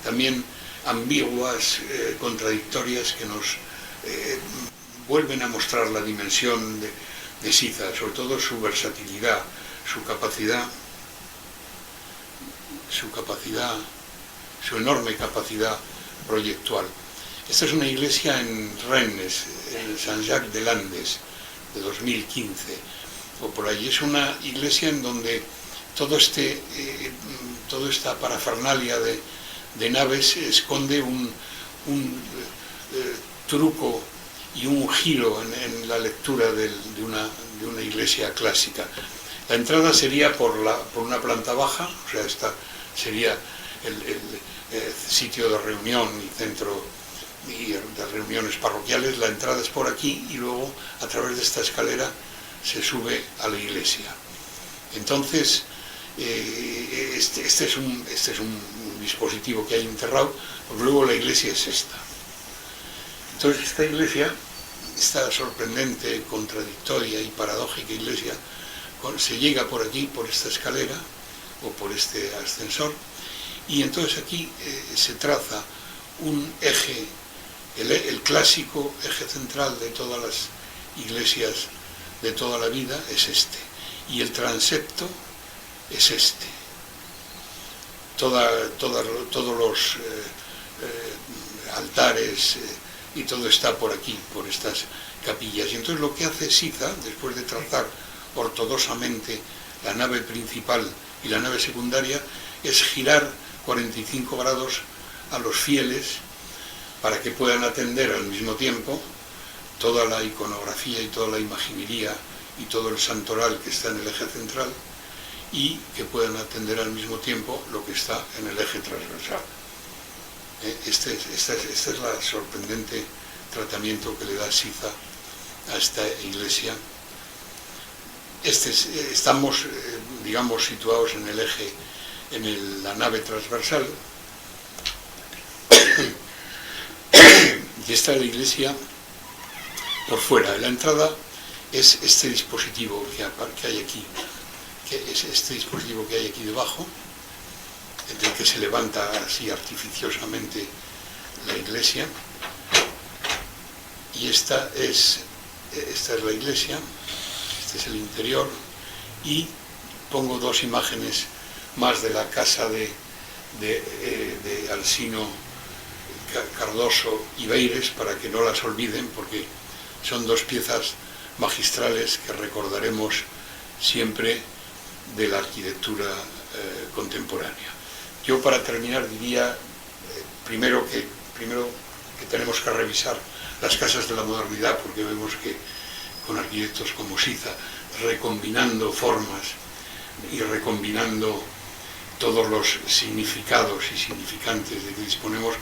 también ambiguas, contradictorias, que nos vuelven a mostrar la dimensión de Sisa, sobre todo su versatilidad, su enorme capacidad proyectual. Esta es una iglesia en Rennes, en Saint-Jacques-de-Landes, de 2015, o por allí. Es una iglesia en donde toda esta parafernalia de naves esconde un truco y un giro en la lectura de una iglesia clásica. La entrada sería por una planta baja, o sea, esta sería el sitio de reunión y centro y de reuniones parroquiales. La entrada es por aquí y luego a través de esta escalera se sube a la iglesia. Entonces este es un dispositivo que hay enterrado, porque luego la iglesia es esta. Entonces esta iglesia, esta sorprendente, contradictoria y paradójica iglesia, se llega por aquí, por esta escalera o por este ascensor, y entonces aquí se traza un eje, el clásico eje central de todas las iglesias de toda la vida es este, y el transepto es este. Todos los altares y todo está por aquí, por estas capillas. Y entonces lo que hace Sisa, después de trazar ortodoxamente la nave principal y la nave secundaria, es girar 45 grados a los fieles para que puedan atender al mismo tiempo toda la iconografía y toda la imaginería y todo el santoral que está en el eje central, y que puedan atender al mismo tiempo lo que está en el eje transversal. Este es el sorprendente tratamiento que le da Sisa a esta iglesia. Estamos, digamos, situados en el eje, en la nave transversal, y esta es la iglesia por fuera. La entrada es este dispositivo que hay aquí, debajo, del que se levanta así artificiosamente la iglesia. Y esta es la iglesia, este es el interior, y pongo dos imágenes más de la casa de Alsino, Cardoso y Beires, para que no las olviden, porque son dos piezas magistrales que recordaremos siempre de la arquitectura contemporánea. Yo, para terminar, diría primero que tenemos que revisar las casas de la modernidad, porque vemos que con arquitectos como Sisa, recombinando formas y recombinando todos los significados y significantes de que disponemos,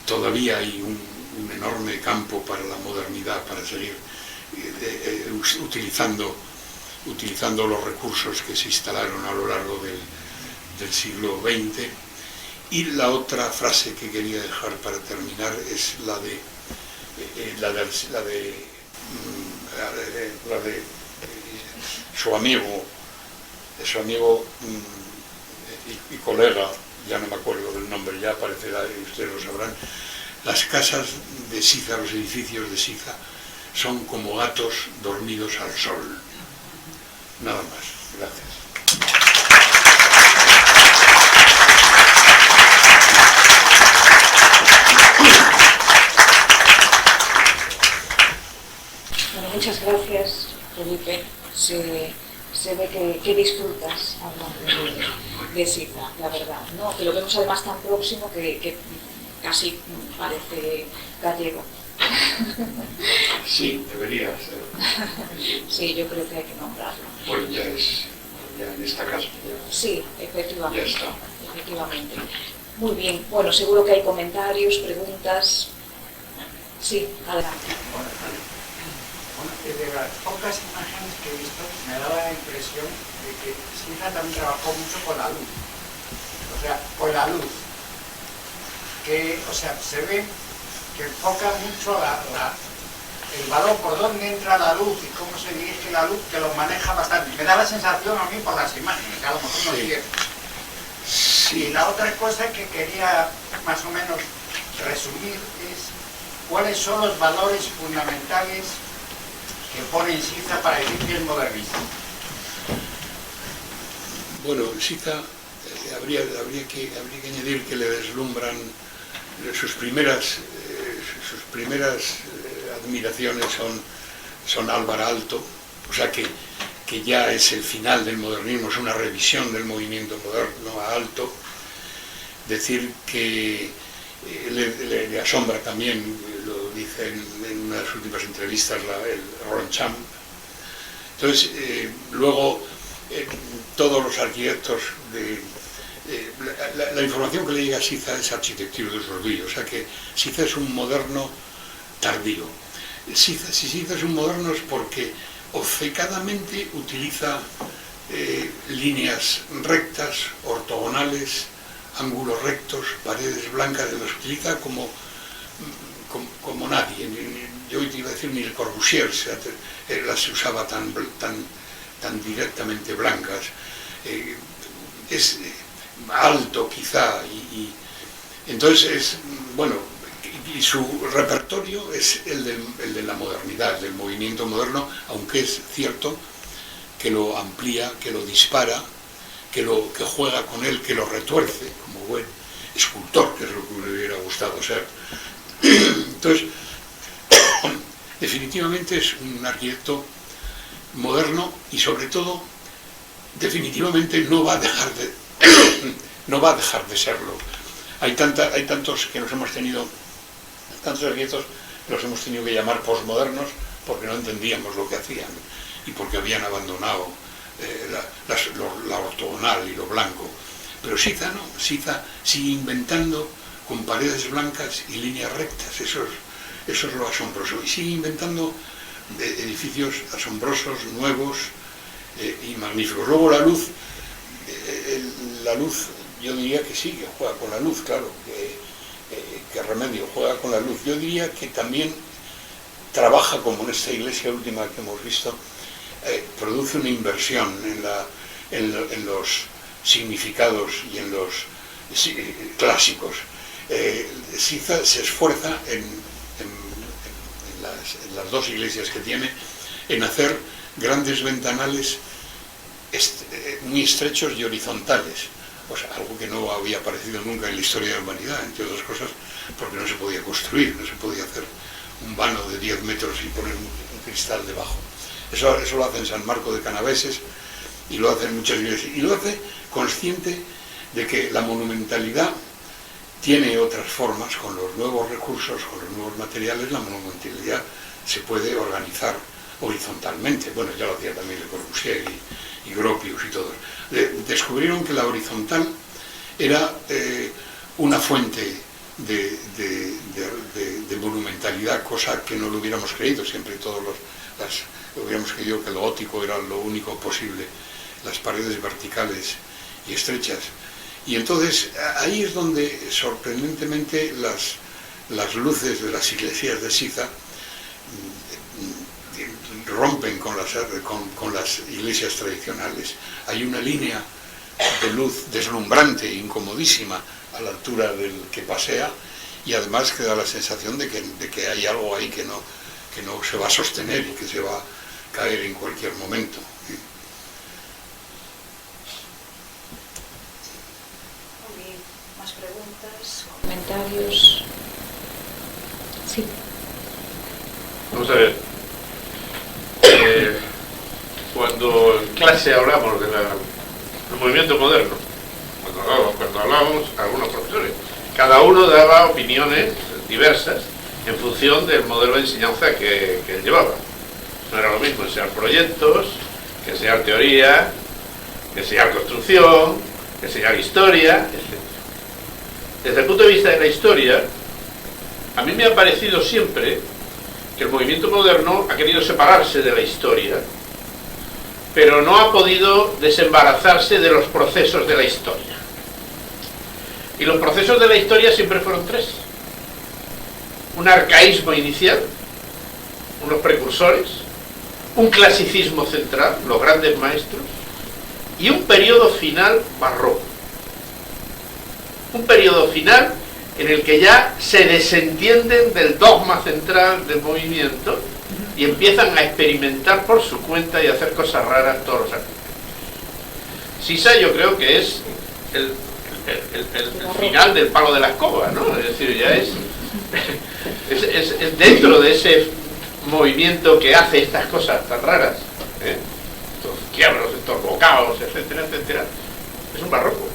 todavía hay un enorme campo para la modernidad, para seguir utilizando los recursos que se instalaron a lo largo del siglo XX. Y la otra frase que quería dejar para terminar es la de su amigo y colega, ya no me acuerdo del nombre, ya aparecerá y ustedes lo sabrán. Las casas de Sisa, los edificios de Sisa, son como gatos dormidos al sol. Nada más. Gracias. Bueno, muchas gracias, Felipe. Se ve que disfrutas hablando de Sisa, la verdad, ¿no? Que lo vemos además tan próximo que casi parece gallego. Sí, debería ser. Sí, yo creo que hay que nombrarlo. Pues ya en esta casa. Sí, efectivamente. Ya está. Efectivamente. Muy bien. Bueno, seguro que hay comentarios, preguntas. Sí, adelante. Bueno, de las pocas imágenes que he visto me daba la impresión de que Siza también trabajó mucho con la luz. O sea, con la luz. Que, o sea, se ve que enfoca mucho el valor por dónde entra la luz y cómo se dirige la luz, que lo maneja bastante. Me da la sensación a mí por las imágenes, que a lo mejor no es cierto. Sí, la otra cosa que quería más o menos resumir es cuáles son los valores fundamentales que pone Siza para decir que es modernista. Bueno, Siza habría que añadir que le deslumbran sus primeras admiraciones son Álvaro Aalto, o sea que ya es el final del modernismo, es una revisión del movimiento moderno a Aalto. Decir que le asombra también, lo dice en una de sus últimas entrevistas, el Ronchamp. Entonces, luego, todos los arquitectos, la información que le llega a Siza es arquitectura de Sorbillo, o sea que Siza es un moderno tardío. Si Siza es un moderno es porque obcecadamente utiliza líneas rectas, ortogonales, ángulos rectos, paredes blancas, los utiliza como nadie. Yo iba a decir ni Le Corbusier las usaba tan directamente blancas. Es alto quizá, y entonces es, bueno, y su repertorio es el de la modernidad, del movimiento moderno, aunque es cierto que lo amplía, que lo dispara, que juega con él, que lo retuerce, como buen escultor, que es lo que me hubiera gustado ser. Entonces, definitivamente es un arquitecto moderno y sobre todo, definitivamente no va a dejar de serlo. Hay tantos que nos hemos tenido, tantos arquitectos que los hemos tenido que llamar posmodernos porque no entendíamos lo que hacían y porque habían abandonado la ortogonal y lo blanco. Pero Siza no, Siza sigue inventando con paredes blancas y líneas rectas, eso es lo asombroso, y sigue inventando edificios asombrosos, nuevos y magníficos. Luego la luz, yo diría que sí, que juega con la luz, claro, que Remedio juega con la luz. Yo diría que también trabaja, como en esta iglesia última que hemos visto, produce una inversión en los significados y en los clásicos. Siza se esfuerza en las dos iglesias que tiene en hacer grandes ventanales muy estrechos y horizontales, pues algo que no había aparecido nunca en la historia de la humanidad, entre otras cosas porque no se podía construir, no se podía hacer un vano de 10 metros y poner un cristal debajo. Eso lo hace en San Marco de Canaveses y lo hace en muchas iglesias, y lo hace consciente de que la monumentalidad tiene otras formas. Con los nuevos recursos, con los nuevos materiales, la monumentalidad se puede organizar horizontalmente. Bueno, ya lo hacía también Le Corbusier y Gropius y todos. Descubrieron que la horizontal era una fuente de monumentalidad, cosa que no lo hubiéramos creído. Siempre todos hubiéramos creído que lo gótico era lo único posible, las paredes verticales y estrechas. Y entonces ahí es donde sorprendentemente las luces de las iglesias de Siza rompen con las iglesias tradicionales. Hay una línea de luz deslumbrante, incomodísima, a la altura del que pasea, y además que da la sensación de que hay algo ahí que no se va a sostener y que se va a caer en cualquier momento. Muy bien. ¿Más preguntas? ¿Comentarios? Sí. Vamos a ver. Cuando en clase hablamos del movimiento moderno, cuando hablábamos algunos profesores, cada uno daba opiniones diversas en función del modelo de enseñanza que él llevaba. No era lo mismo enseñar proyectos, que enseñar teoría, que enseñar construcción, que enseñar historia, etc. Desde el punto de vista de la historia, a mí me ha parecido siempre que el movimiento moderno ha querido separarse de la historia, pero no ha podido desembarazarse de los procesos de la historia. Y los procesos de la historia siempre fueron tres. Un arcaísmo inicial, unos precursores, un clasicismo central, los grandes maestros, y un periodo final barroco. Un periodo final en el que ya se desentienden del dogma central del movimiento y empiezan a experimentar por su cuenta y a hacer cosas raras todos los artistas. Sisa yo creo que es el final del palo de la escoba, ¿no? Es decir, ya es dentro de ese movimiento que hace estas cosas tan raras, estos quiebros, estos bocaos, etcétera, etcétera. Es un barroco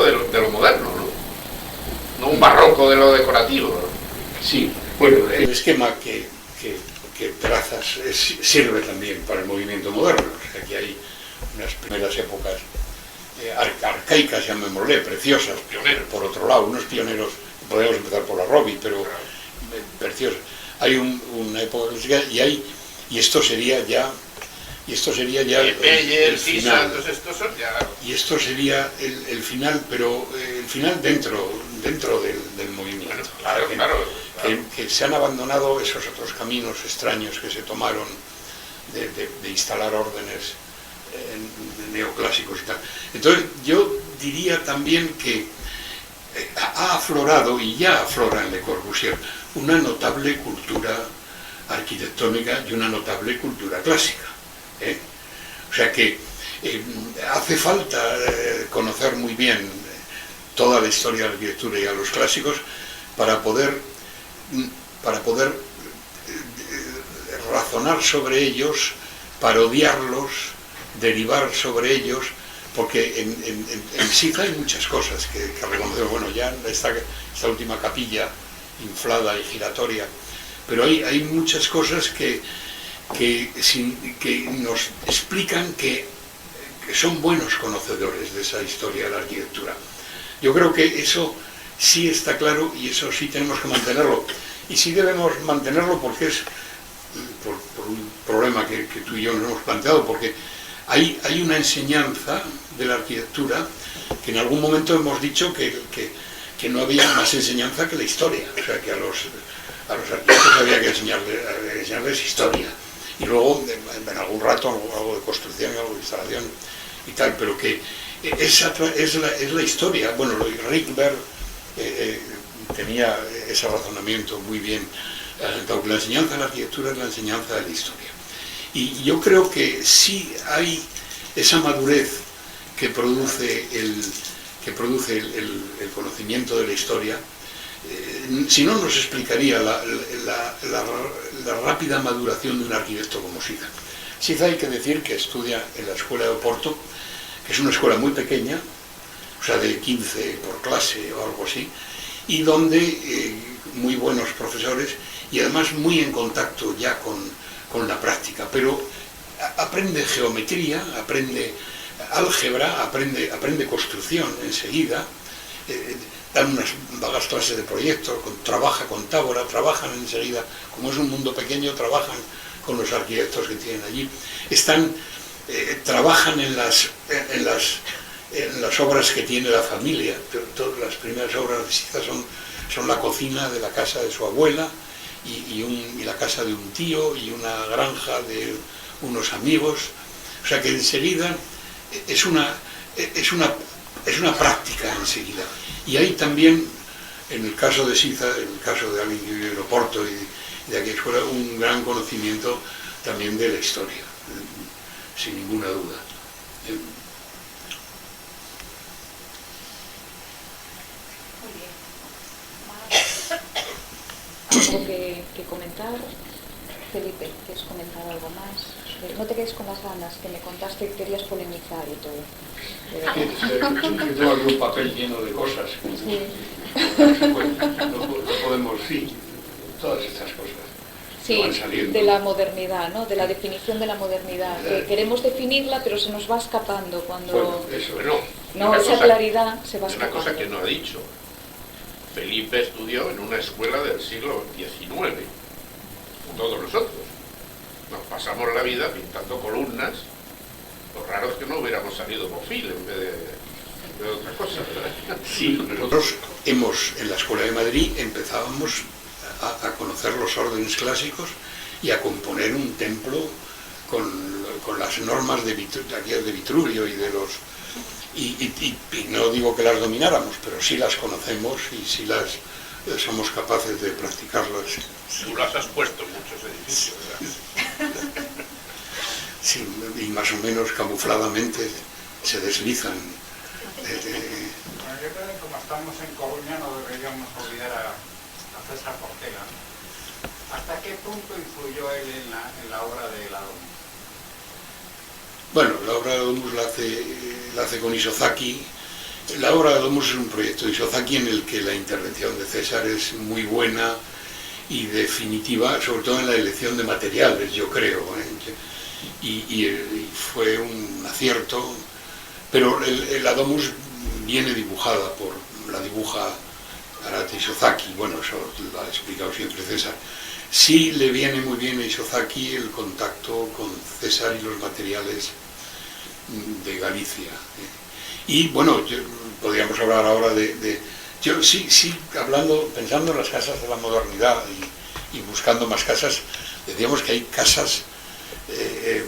de lo moderno, no un barroco de lo decorativo, ¿no? Sí, bueno, el esquema que trazas sirve también para el movimiento moderno. O sea, que hay unas primeras épocas arcaicas, llamémosle, preciosas, Pioneros. por otro lado, unos pioneros, podemos empezar por la Robbie, pero preciosas. Hay una época clásica y esto sería ya el final. Todos estos son ya... Y esto sería el final, pero el final dentro del movimiento. Bueno, claro. Que se han abandonado esos otros caminos extraños que se tomaron de instalar órdenes neoclásicos y tal. Entonces yo diría también que ha aflorado, y ya aflora en Le Corbusier, una notable cultura arquitectónica y una notable cultura clásica. O sea que hace falta conocer muy bien toda la historia de la arquitectura y a los clásicos para poder razonar sobre ellos, parodiarlos, derivar sobre ellos, porque en Sisa hay muchas cosas que reconocer. Bueno, ya esta última capilla inflada y giratoria, pero hay muchas cosas que nos explican que son buenos conocedores de esa historia de la arquitectura. Yo creo que eso sí está claro y eso sí tenemos que mantenerlo. Y sí debemos mantenerlo porque es por un problema que tú y yo nos hemos planteado, porque hay una enseñanza de la arquitectura que en algún momento hemos dicho que no había más enseñanza que la historia. O sea, que a los arquitectos había que enseñarles historia. Y luego, en algún rato, algo de construcción, algo de instalación y tal, pero que esa es la historia. Bueno, Rickenberg tenía ese razonamiento muy bien, que la enseñanza de la arquitectura es la enseñanza de la historia. Y yo creo que sí hay esa madurez que produce el conocimiento de la historia. Si no, nos explicaría la rápida maduración de un arquitecto como Sisa. Sisa, hay que decir que estudia en la escuela de Oporto, que es una escuela muy pequeña, o sea, de 15 por clase o algo así, y donde muy buenos profesores y además muy en contacto ya con la práctica, pero aprende geometría, aprende álgebra, aprende construcción enseguida, dan unas vagas clases de proyectos, trabaja con Tábora, trabajan enseguida, como es un mundo pequeño, trabajan con los arquitectos que tienen allí, trabajan en las obras que tiene la familia. Todas las primeras obras de Sisa son la cocina de la casa de su abuela y la casa de un tío y una granja de unos amigos. O sea que enseguida es una práctica enseguida. Y hay también, en el caso de Sisa, en el caso de alguien que vive en Oporto y de aquella escuela, un gran conocimiento también de la historia, sin ninguna duda. ¿Algo que comentar? Felipe, ¿quieres comentar algo más? No te quedes con las ganas, que me contaste que querías polemizar y todo. Yo tengo aquí un papel lleno de cosas. Sí. No podemos, sí, todas estas cosas. Sí, Van saliendo. de la modernidad, ¿no? De la definición de la modernidad. Que queremos definirla, pero se nos va escapando cuando... Bueno, eso. Bueno, No, una esa cosa- claridad se va Una escapando. cosa que no ha dicho, Felipe estudió en una escuela del siglo XIX, todos nosotros. Nos pasamos la vida pintando columnas. Lo raro es que no hubiéramos salido Bofill en vez de otra cosa, ¿verdad? Sí, nosotros en la Escuela de Madrid empezábamos a conocer los órdenes clásicos y a componer un templo con las normas de Vitruvio y de los... Y no digo que las domináramos, pero sí las conocemos y sí las somos capaces de practicarlas. Tú las has puesto en muchos edificios, ¿verdad? Sí, y más o menos camufladamente se deslizan. Bueno, yo creo que como estamos en Coruña no deberíamos olvidar a César Portela, ¿no? ¿Hasta qué punto influyó él en la obra de la Domus? Bueno, la obra de Domus la hace con Isozaki. La obra de Domus es un proyecto de Isozaki en el que la intervención de César es muy buena y definitiva, sobre todo en la elección de materiales, yo creo, y fue un acierto, pero la Domus viene dibujada la dibuja Arata Isozaki, bueno, eso lo ha explicado siempre César. Sí le viene muy bien a Isozaki el contacto con César y los materiales de Galicia. Y bueno, podríamos hablar ahora yo sí, pensando en las casas de la modernidad y buscando más casas, decíamos que hay casas de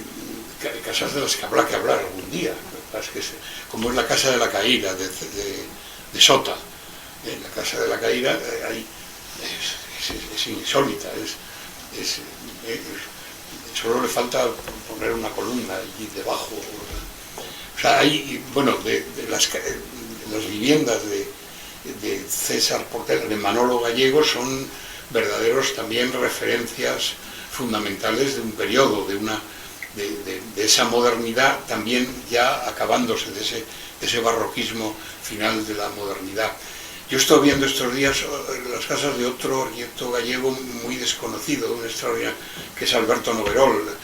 las que habrá que hablar algún día, como es la Casa de la Caíra de Sota. La Casa de la Caíra es insólita, solo le falta poner una columna allí debajo. O sea, hay, bueno, las viviendas de César Portela, de Manolo Gallego, son verdaderos también referencias fundamentales de un periodo, de esa modernidad también ya acabándose, de ese barroquismo final de la modernidad. Yo estoy viendo estos días las casas de otro arquitecto gallego muy desconocido, un extraordinario, que es Alberto Noverol.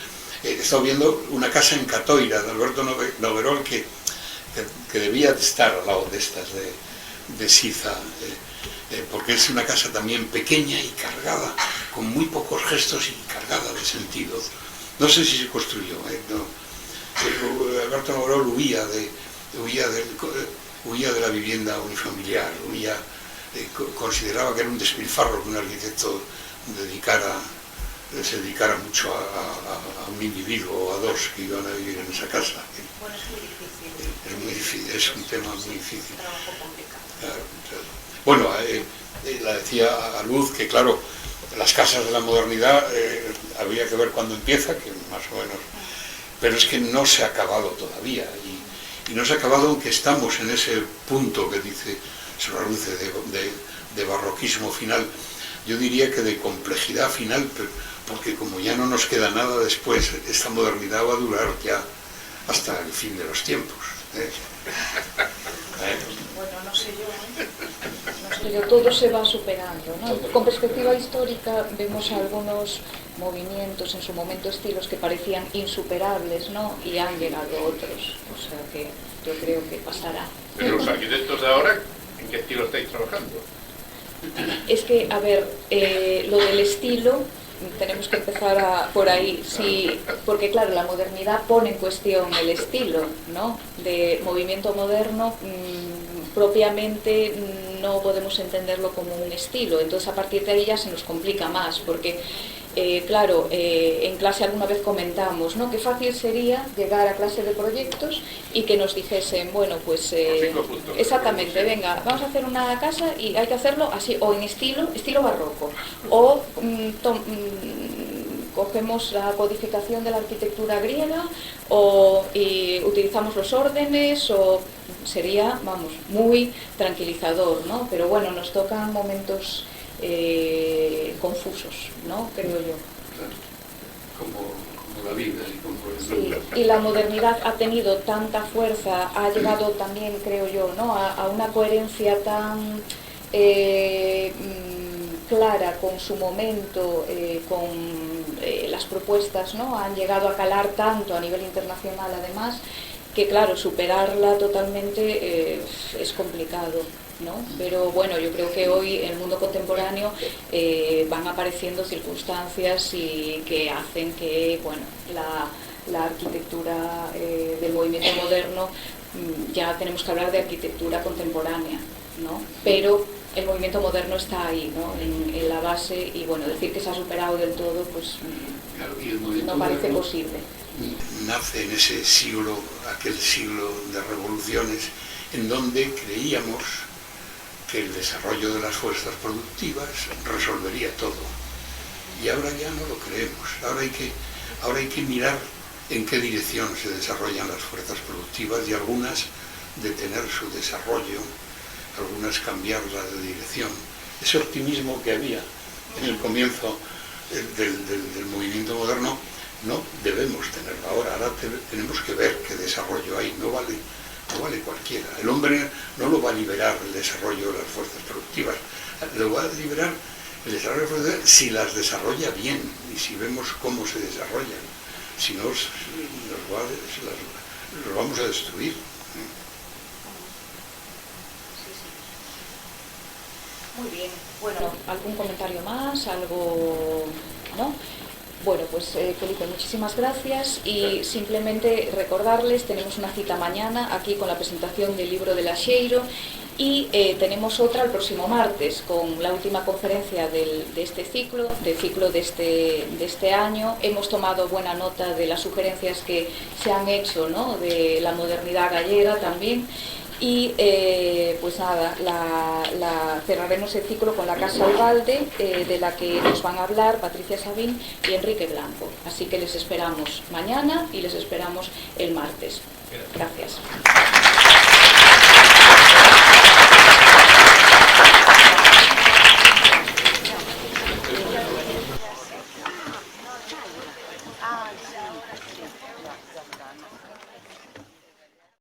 He estado viendo una casa en Catoira de Alberto Noverol que debía de estar al lado de estas de Siza, porque es una casa también pequeña y cargada, con muy pocos gestos y cargada de sentido. No sé si se construyó, no. Alberto Noverol huía de la vivienda unifamiliar, consideraba que era un despilfarro que un arquitecto se dedicara mucho a un individuo o a dos que iban a vivir en esa casa. Bueno, es muy difícil. Es muy difícil, es un tema muy difícil. Trabajo complicado. Claro. Bueno, la decía a luz que, claro, las casas de la modernidad habría que ver cuándo empieza, que más o menos, pero es que no se ha acabado todavía, y no se ha acabado aunque estamos en ese punto que dice Solarluce de barroquismo final. Yo diría que de complejidad final, porque como ya no nos queda nada después, esta modernidad va a durar ya hasta el fin de los tiempos. Bueno, no sé yo, todo se va superando, ¿no? Con perspectiva histórica vemos algunos movimientos, en su momento estilos que parecían insuperables, ¿no? Y han llegado otros, o sea que yo creo que pasará. Pero los arquitectos de ahora, ¿en qué estilo estáis trabajando? Es que, a ver, lo del estilo, tenemos que empezar por ahí, sí, porque claro, la modernidad pone en cuestión el estilo, ¿no? De movimiento moderno, propiamente no podemos entenderlo como un estilo, entonces a partir de ahí ya se nos complica más, porque claro, en clase alguna vez comentamos, ¿no? Qué fácil sería llegar a clase de proyectos y que nos dijesen, bueno, pues exactamente, venga, vamos a hacer una casa y hay que hacerlo así, o en estilo barroco, o cogemos la codificación de la arquitectura griega y utilizamos los órdenes, o sería, vamos, muy tranquilizador, ¿no? Pero bueno, nos tocan momentos confusos, ¿no? Creo yo. Como la vida y como Sí, y la modernidad ha tenido tanta fuerza, ha llegado también, creo yo, ¿no? a una coherencia tan clara con su momento, con las propuestas, ¿no? Han llegado a calar tanto a nivel internacional, además, que claro, superarla totalmente es complicado. ¿no? Pero bueno, yo creo que hoy en el mundo contemporáneo van apareciendo circunstancias y que hacen que, bueno, la arquitectura del movimiento moderno, ya tenemos que hablar de arquitectura contemporánea, ¿no? Pero el movimiento moderno está ahí, ¿no? En la base, y bueno, decir que se ha superado del todo, pues claro, y el movimiento no parece moderno posible. Nace en ese siglo, aquel siglo de revoluciones, en donde creíamos que el desarrollo de las fuerzas productivas resolvería todo. Y ahora ya no lo creemos. Ahora hay que mirar en qué dirección se desarrollan las fuerzas productivas, y algunas detener su desarrollo, algunas cambiarlas de dirección. Ese optimismo que había en el comienzo del movimiento moderno no debemos tenerlo ahora. Ahora tenemos que ver qué desarrollo hay. No vale cualquiera. El hombre no lo va a liberar el desarrollo de las fuerzas productivas, lo va a liberar el desarrollo de las fuerzas productivas si las desarrolla bien, y si vemos cómo se desarrollan. Si no, los vamos a destruir. Muy bien. Bueno, ¿algún comentario más? ¿Algo? ¿No? Bueno, pues Felipe, muchísimas gracias, y simplemente recordarles, tenemos una cita mañana aquí con la presentación del libro de Laxeiro, y tenemos otra el próximo martes con la última conferencia de este ciclo, de este año. Hemos tomado buena nota de las sugerencias que se han hecho, ¿no?, de la modernidad gallega también. Y pues nada, cerraremos el ciclo con la Casa Ugalde, de la que nos van a hablar Patricia Sabín y Enrique Blanco. Así que les esperamos mañana y les esperamos el martes. Gracias.